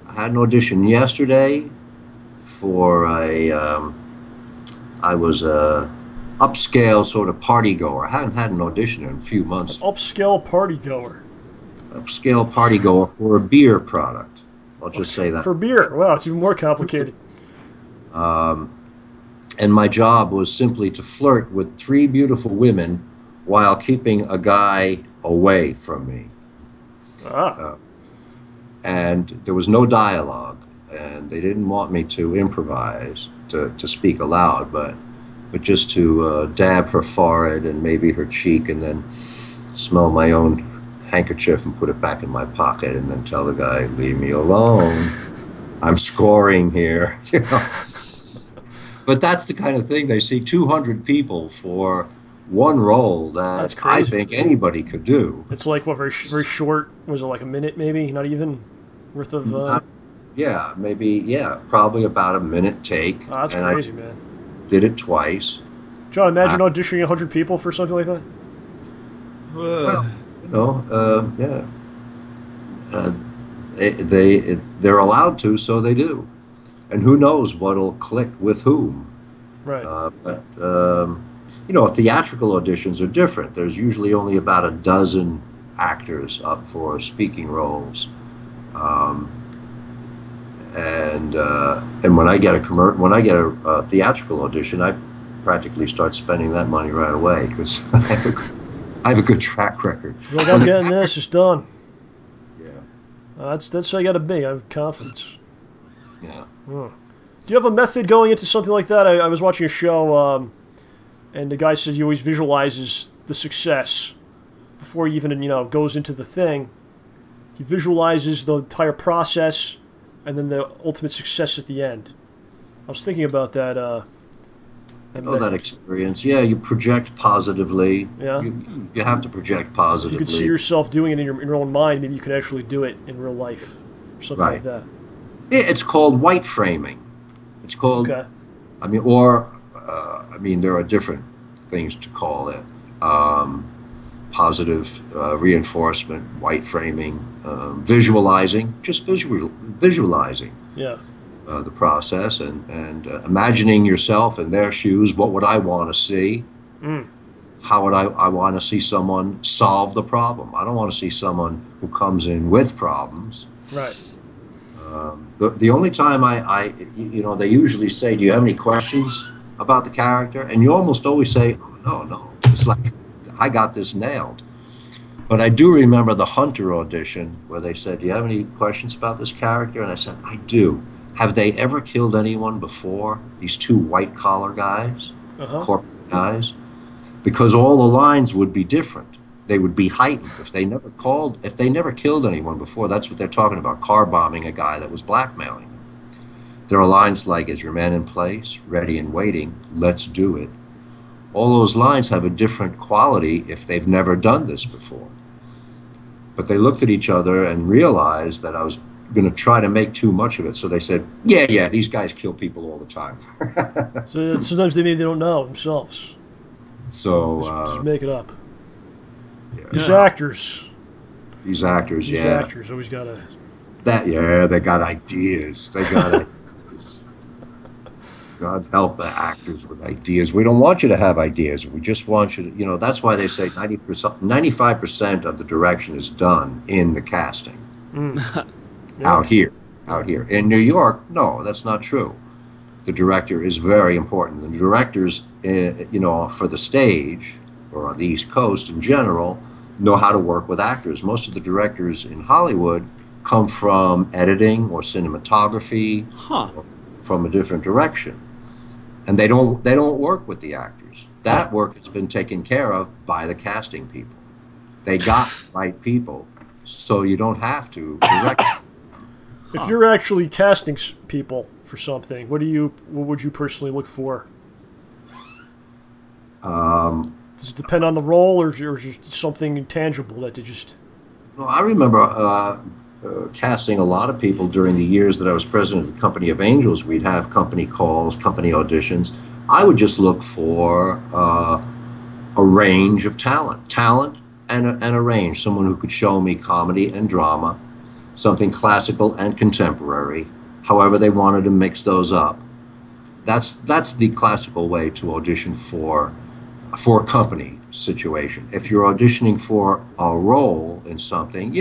I had an audition yesterday for I was a upscale sort of party goer. I haven't had an audition in a few months. Upscale party goer. Upscale party goer for a beer product. I'll just say that. For beer. Wow, it's even more complicated. And my job was simply to flirt with 3 beautiful women while keeping a guy away from me. And there was no dialogue, and they didn't want me to improvise, to speak aloud, but just to dab her forehead and maybe her cheek, and then smell my own handkerchief and put it back in my pocket, and then tell the guy, "Leave me alone. I'm scoring here." You know. But that's the kind of thing. They see 200 people for one role that I think anybody could do. It's like, what, very short? Was it like a minute maybe? Not even worth of... Yeah, maybe, yeah, probably about a minute take. Oh, that's crazy, man. Did it twice. John, imagine auditioning 100 people for something like that. Well, you know, yeah. They're allowed to, so they do. And who knows what'll click with whom. Right. But you know, theatrical auditions are different. There's usually only about a dozen actors up for speaking roles. And when I get a theatrical audition, I practically start spending that money right away, because I have a good track record. Like, I'm getting this, it's done. Yeah. That's how you got to be. I have confidence. Yeah. Do you have a method going into something like that? I was watching a show, and the guy says he always visualizes the success before he even, you know, goes into the thing. He visualizes the entire process and then the ultimate success at the end. I was thinking about that. That experience. Yeah, you project positively. Yeah. You have to project positively. If you could see yourself doing it in your own mind, maybe you could actually do it in real life, or something like that. Yeah, it's called white framing. It's called. Okay. I mean, or I mean, there are different things to call it. Positive reinforcement, white framing, visualizing, just visualizing. Yeah. The process and imagining yourself in their shoes. What would I want to see? How would I want to see someone solve the problem? I don't want to see someone who comes in with problems. Right. The only time you know, they usually say, "Do you have any questions about the character?" And you almost always say, "Oh, no." It's like, I got this nailed. But I do remember the Hunter audition where they said, "Do you have any questions about this character?" And I said, "I do. Have they ever killed anyone before? These 2 white-collar guys, corporate guys?" Because all the lines would be different. They would be heightened. If they never killed anyone before, that's what they're talking about, car bombing a guy that was blackmailing. There are lines like, "Is your man in place? Ready and waiting? Let's do it." All those lines have a different quality if they've never done this before. But they looked at each other and realized that I was going to try to make too much of it. So they said, yeah, these guys kill people all the time. So sometimes they don't know themselves. So just make it up. Yeah. These actors. These actors always got to... they got ideas. They got ideas. God help the actors with ideas. We don't want you to have ideas. We just want you to, that's why they say 95% of the direction is done in the casting. Out here. In New York, no, that's not true. The director is very important. The directors, for the stage, or on the East Coast in general, know how to work with actors. Most of the directors in Hollywood come from editing or cinematography, or from a different direction. And they don't work with the actors. That work has been taken care of by the casting people. They got the right people, so you don't have to direct them. If you're actually casting people for something, what would you personally look for? Does it depend on the role, or is it something intangible that they just... Well, I remember casting a lot of people during the years that I was president of the Company of Angels. We'd have company calls, company auditions. I would just look for a range of talent and a range. Someone who could show me comedy and drama, something classical and contemporary, however they wanted to mix those up. That's the classical way to audition for a company situation. If you're auditioning for a role in something,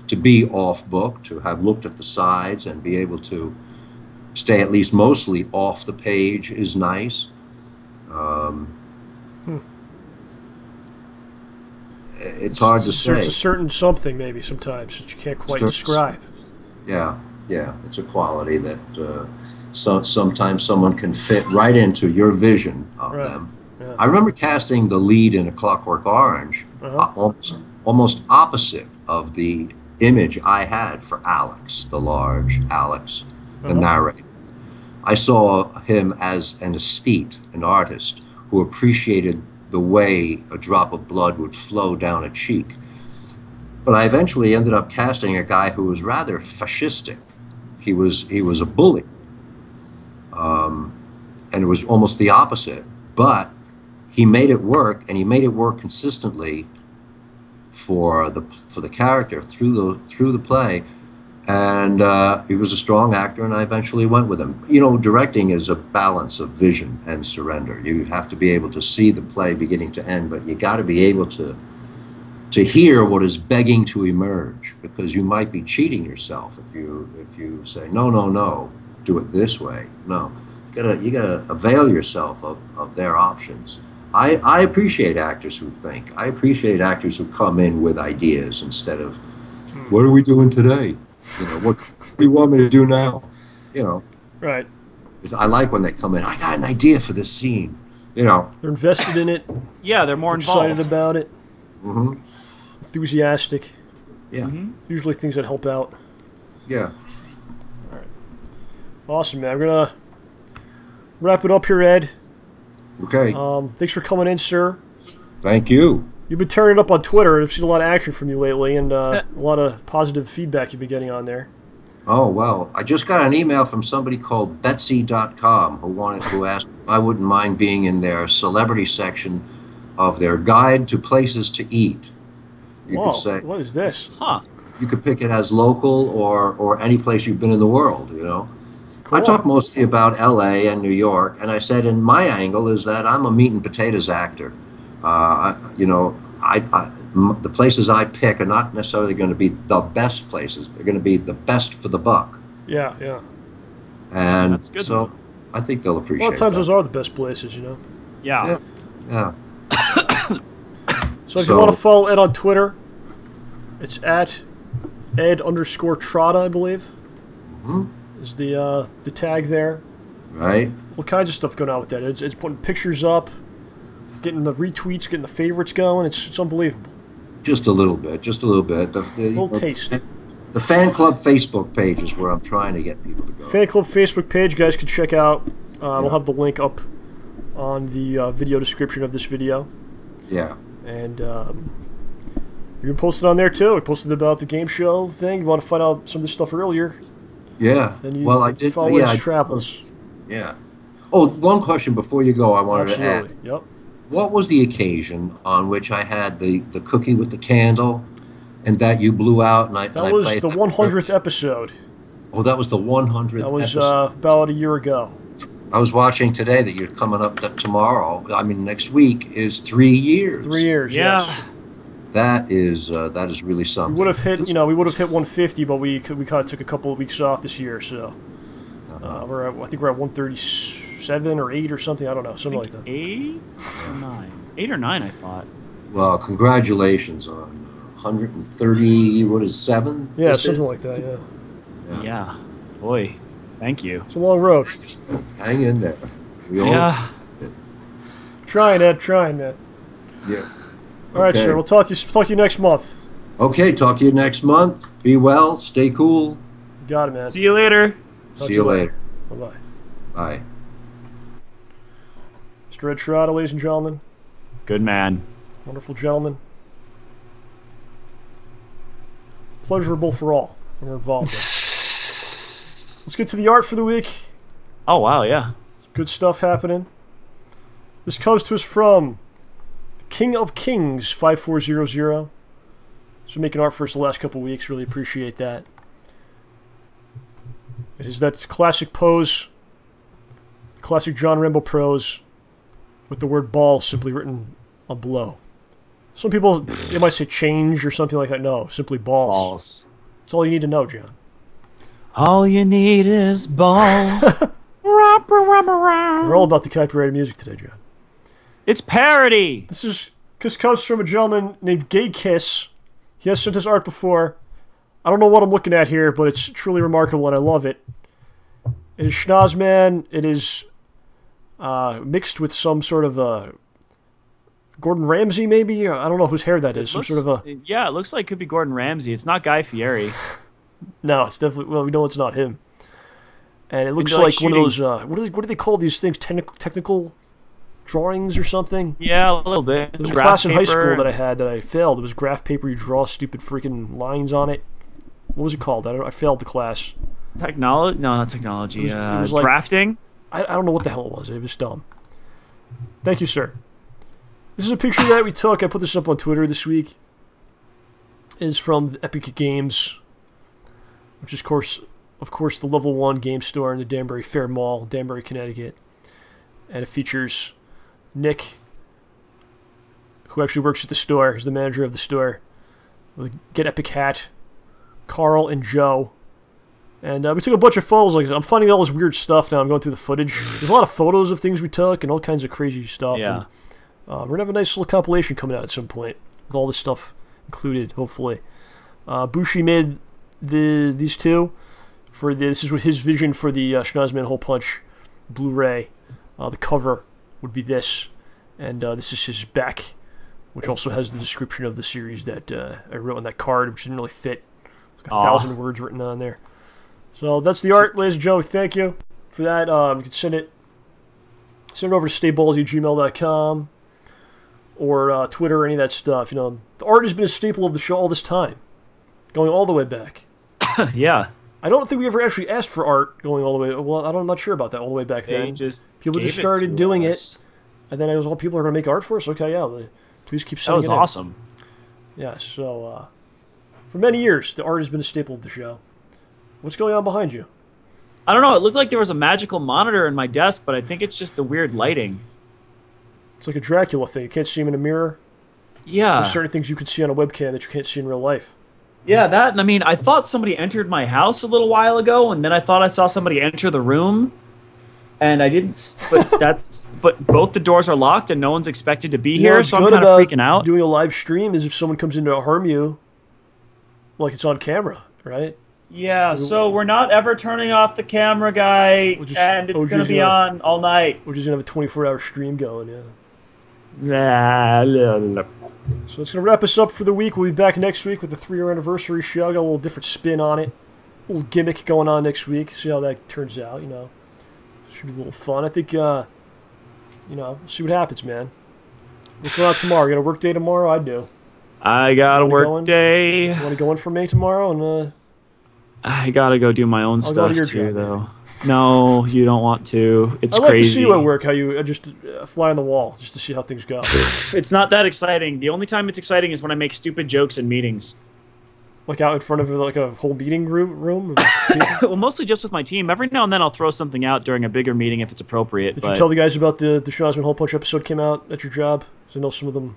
to be off book, to have looked at the sides and be able to stay at least mostly off the page is nice. It's hard to say. It's a certain something maybe sometimes that you can't quite describe. Yeah, it's a quality that sometimes someone can fit right into your vision of them. Yeah. I remember casting the lead in A Clockwork Orange, almost opposite of the image I had for Alex, the large Alex, the narrator. I saw him as an aesthete, an artist, who appreciated the way a drop of blood would flow down a cheek. But I eventually ended up casting a guy who was rather fascistic. He was a bully. And it was almost the opposite. But he made it work, and he made it work consistently for the character through the play, and he was a strong actor, and I eventually went with him. Directing is a balance of vision and surrender. You have to be able to see the play beginning to end, but you got to be able to hear what is begging to emerge, because you might be cheating yourself if you say no, do it this way. No, you gotta avail yourself of their options. I appreciate actors who think. I appreciate actors who come in with ideas instead of, what are we doing today? What do you want me to do now? Right. I like when they come in, I got an idea for this scene. They're invested in it. Yeah, they're more involved. Excited about it. Enthusiastic. Yeah. Usually things that help out. Yeah. All right. Awesome, man. We're going to wrap it up here, Ed. Okay. Thanks for coming in, sir. Thank you. You've been turning up on Twitter. I've seen a lot of action from you lately, and a lot of positive feedback you've been getting on there. Oh, well, I just got an email from somebody called Betsy.com who asked if I wouldn't mind being in their celebrity section of their guide to places to eat. You could say, what is this? You could pick it as local or any place you've been in the world, Cool. I talk mostly about L.A. and New York, and I said, and my angle is that I'm a meat and potatoes actor. The places I pick are not necessarily going to be the best places. They're going to be the best for the buck. Yeah. And that's good. So I think they'll appreciate it. A lot of times those are the best places, Yeah. So if you want to follow Ed on Twitter, it's at Ed_Trotta, I believe. Is the tag there. Right. All kinds of stuff going on with that. It's putting pictures up, getting the retweets, getting the favorites going. It's unbelievable. Just a little bit. A little taste. The fan club Facebook page is where I'm trying to get people to go. Fan club Facebook page, guys can check out. We'll have the link up on the video description of this video. Yeah. And You posted on there too. We posted about the game show thing. You want to find out some of this stuff earlier? Yeah. Then you well, I did. follow Yeah, his travels. Yeah. Oh, one question before you go. I wanted to ask. Yep. What was the occasion on which I had the cookie with the candle, and that you blew out? And that was the 100th episode. Oh, that was the 100th. That was episode. about a year ago. I was watching today that you're coming up tomorrow. I mean, next week is 3 years. 3 years. Yeah. Yes. That is really something. We would have hit, we would have hit 150, but we kind of took a couple of weeks off this year, so I think we're at 137 or 8 or something. I don't know, something like that. 8 or 9? 8 or 9, I thought. Well, congratulations on 130. What is 7? Yeah, something like that. Yeah. Yeah. Boy, thank you. It's a long road. Hang in there. Yeah. Trying, Ed. Yeah. All right, sir. We'll talk to you next month. Okay, talk to you next month. Be well. Stay cool. You got it, man. See you later. See you later. Bye-bye. Bye. Mr. Ed Trotta, ladies and gentlemen. Good man. Wonderful gentleman. Pleasurable for all when we're involved in. Let's get to the art for the week. Oh, wow, yeah. Good stuff happening. This comes to us from King of Kings 5400. So making art for us the last couple of weeks. Really appreciate that. It is that classic pose, classic John Rambo prose, with the word ball simply written on below. Some people, they might say change or something like that. No, simply balls. Balls. That's all you need to know, John. All you need is balls. We're all about the copyrighted music today, John. It's parody. This comes from a gentleman named Gay Kiss. He has sent us art before. I don't know what I'm looking at here, but it's truly remarkable and I love it. It is Schnozman. It is mixed with some sort of Gordon Ramsay, maybe? I don't know whose hair that is. Yeah, it looks like it could be Gordon Ramsay. It's not Guy Fieri. No, it's definitely... Well, we know it's not him. And it looks like one of those... what do they call these things? Technical drawings or something? Yeah, a little bit. There was a class in high school that I had that I failed. It was graph paper. You draw stupid freaking lines on it. What was it called? I failed the class. Technology? No, not technology. It was like, drafting? I don't know what the hell it was. It was dumb. Thank you, sir. This is a picture that we took. I put this up on Twitter this week. It is from the Epic Games, which is, of course, the level 1 game store in the Danbury Fair Mall, Danbury, Connecticut. And it features Nick, who actually works at the store. He's the manager of the store. With a Get Epic hat. Carl and Joe. And we took a bunch of photos. Like, I'm finding all this weird stuff now. I'm going through the footage. There's a lot of photos of things we took and all kinds of crazy stuff. Yeah. And, we're going to have a nice little compilation coming out at some point with all this stuff included, hopefully. Bushi made these two. This is what his vision for the Schnozman Hole Punch Blu-ray. The cover would be this. And this is his back, which also has the description of the series that I wrote on that card, which didn't really fit. It's got 1,000 words written on there. So that's the art, ladies and gentlemen. Thank you for that. You can send it over to StayBallsy@gmail.com or Twitter or any of that stuff. The art has been a staple of the show all this time, going all the way back. Yeah. I don't think we ever actually asked for art going all the way. Well, I'm not sure about that all the way back then. People just started doing it, and then I was, people are going to make art for us. Okay, yeah, please keep sending it in. That was awesome. Yeah. So for many years, the art has been a staple of the show. What's going on behind you? I don't know. It looked like there was a magical monitor in my desk, but I think it's just the weird lighting. It's like a Dracula thing. You can't see him in a mirror. Yeah. There's certain things you can see on a webcam that you can't see in real life. Yeah, that. And I mean, I thought somebody entered my house a little while ago, and then I thought I saw somebody enter the room, and I didn't. But both the doors are locked, and no one's expected to be here, so I'm kind of freaking out. Doing a live stream is if someone comes in to harm you, like it's on camera, right? Yeah, so we're not ever turning off the camera, guy, and it's going to be on all night. We're just going to have a 24-hour stream going, yeah. So that's going to wrap us up for the week. We'll be back next week with the 3-year anniversary show. Got a little different spin on it. A little gimmick going on next week. See how that turns out, Should be a little fun. I think, see what happens, man. What's going on tomorrow? You got a work day tomorrow? I do. I got a work day. You want to go in for me tomorrow? And I gotta go do my own stuff too, though. No, you don't want to. It's crazy. I'd like to see you at work, how you just fly on the wall, just to see how things go. It's not that exciting. The only time it's exciting is when I make stupid jokes in meetings. Like out in front of like a whole meeting room? Well, mostly just with my team. Every now and then I'll throw something out during a bigger meeting if it's appropriate. Did you tell the guys about the Sean Osmond Hole Punch episode came out at your job? Because I know some of them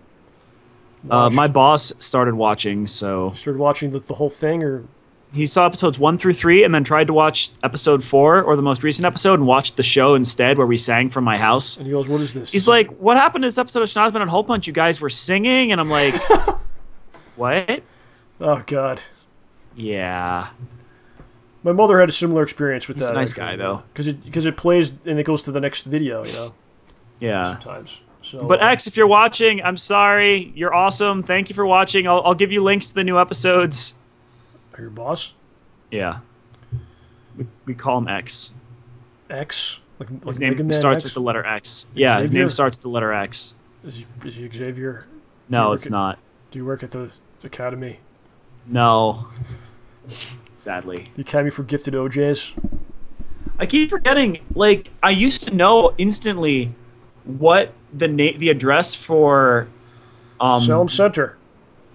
my boss started watching, so... You started watching the whole thing, or...? He saw episodes 1 through 3 and then tried to watch episode 4, or the most recent episode, and watched the show instead where we sang from my house. And he goes, what is this? He's like, what happened to this episode of Schnozzman and Hole Punch? You guys were singing? And I'm like, what? Oh, God. Yeah. My mother had a similar experience with that. He's a nice guy, though. Because it plays and it goes to the next video, you know? Yeah. Sometimes. So, but X, if you're watching, I'm sorry. You're awesome. Thank you for watching. I'll give you links to the new episodes. Are your boss? Yeah. We call him X. X? His name starts with the letter X. Yeah, his name starts with the letter X. Is he Xavier? No, it's not. Do you work at the academy? No. Sadly. The Academy for Gifted OJs? I keep forgetting. Like, I used to know instantly what the address for Salem Center.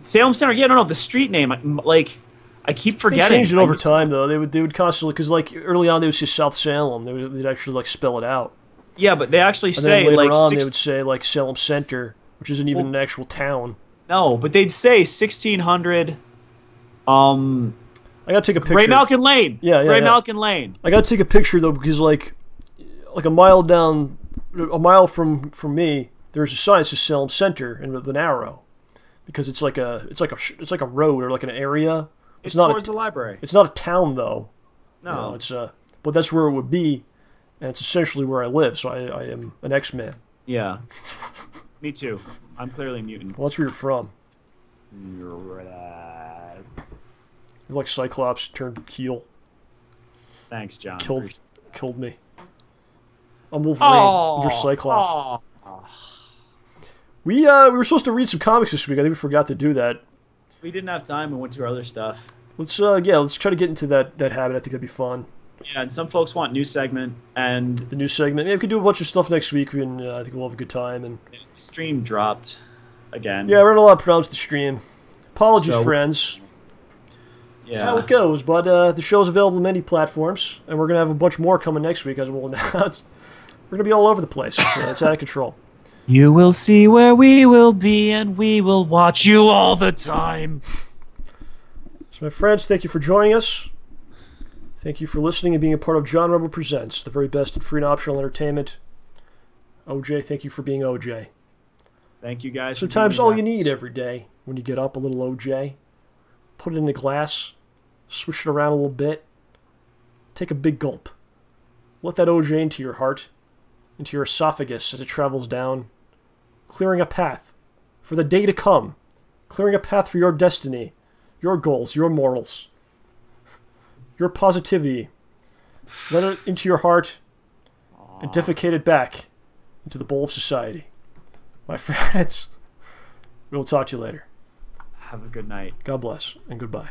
Salem Center. Yeah, no, the street name. Like, I keep forgetting. They changed it over time, though. They would constantly, because like early on they would say South Salem. They'd actually like spell it out. Yeah, but they actually say later like on they would say like Salem Center, which isn't even an actual town. No, but they'd say 1600. I gotta take a picture. Ray Malkin Lane. Yeah. Ray Malkin Lane. I gotta take a picture though, because like a mile down, a mile from me, there's a sign that says Salem Center and with an arrow, because it's like a road or like an area. It's not towards the library. It's not a town though. No, it's but that's where it would be, and it's essentially where I live. So I am an X-Man. Yeah. Me too. I'm clearly a mutant. Well, that's where you're from. You're like Cyclops turned heel. Thanks, John. Killed me. I'm Wolverine. Oh, you're Cyclops. Oh. We were supposed to read some comics this week. I think we forgot to do that. We didn't have time. We went to our other stuff. Let's try to get into that habit. I think that'd be fun. Yeah, and some folks want new segment and the new segment. Yeah, we could do a bunch of stuff next week, and I think we'll have a good time. And the stream dropped again. Yeah, we're not allowed to pronounce the stream. Apologies, friends. Yeah, how it goes. But the show's available on many platforms, and we're gonna have a bunch more coming next week, as we'll announce. We're gonna be all over the place. So it's out of control. You will see where we will be, and we will watch you all the time. So, my friends, thank you for joining us. Thank you for listening and being a part of John Rambo Presents, the very best in free and optional entertainment. OJ, thank you for being OJ. Thank you, guys. Sometimes all you need every day when you get up, a little OJ. Put it in a glass, swish it around a little bit, take a big gulp. Let that OJ into your heart, into your esophagus as it travels down, clearing a path for the day to come, clearing a path for your destiny, your goals, your morals, your positivity. Let it into your heart and defecate it back into the bowl of society. My friends, we'll talk to you later. Have a good night. God bless and goodbye.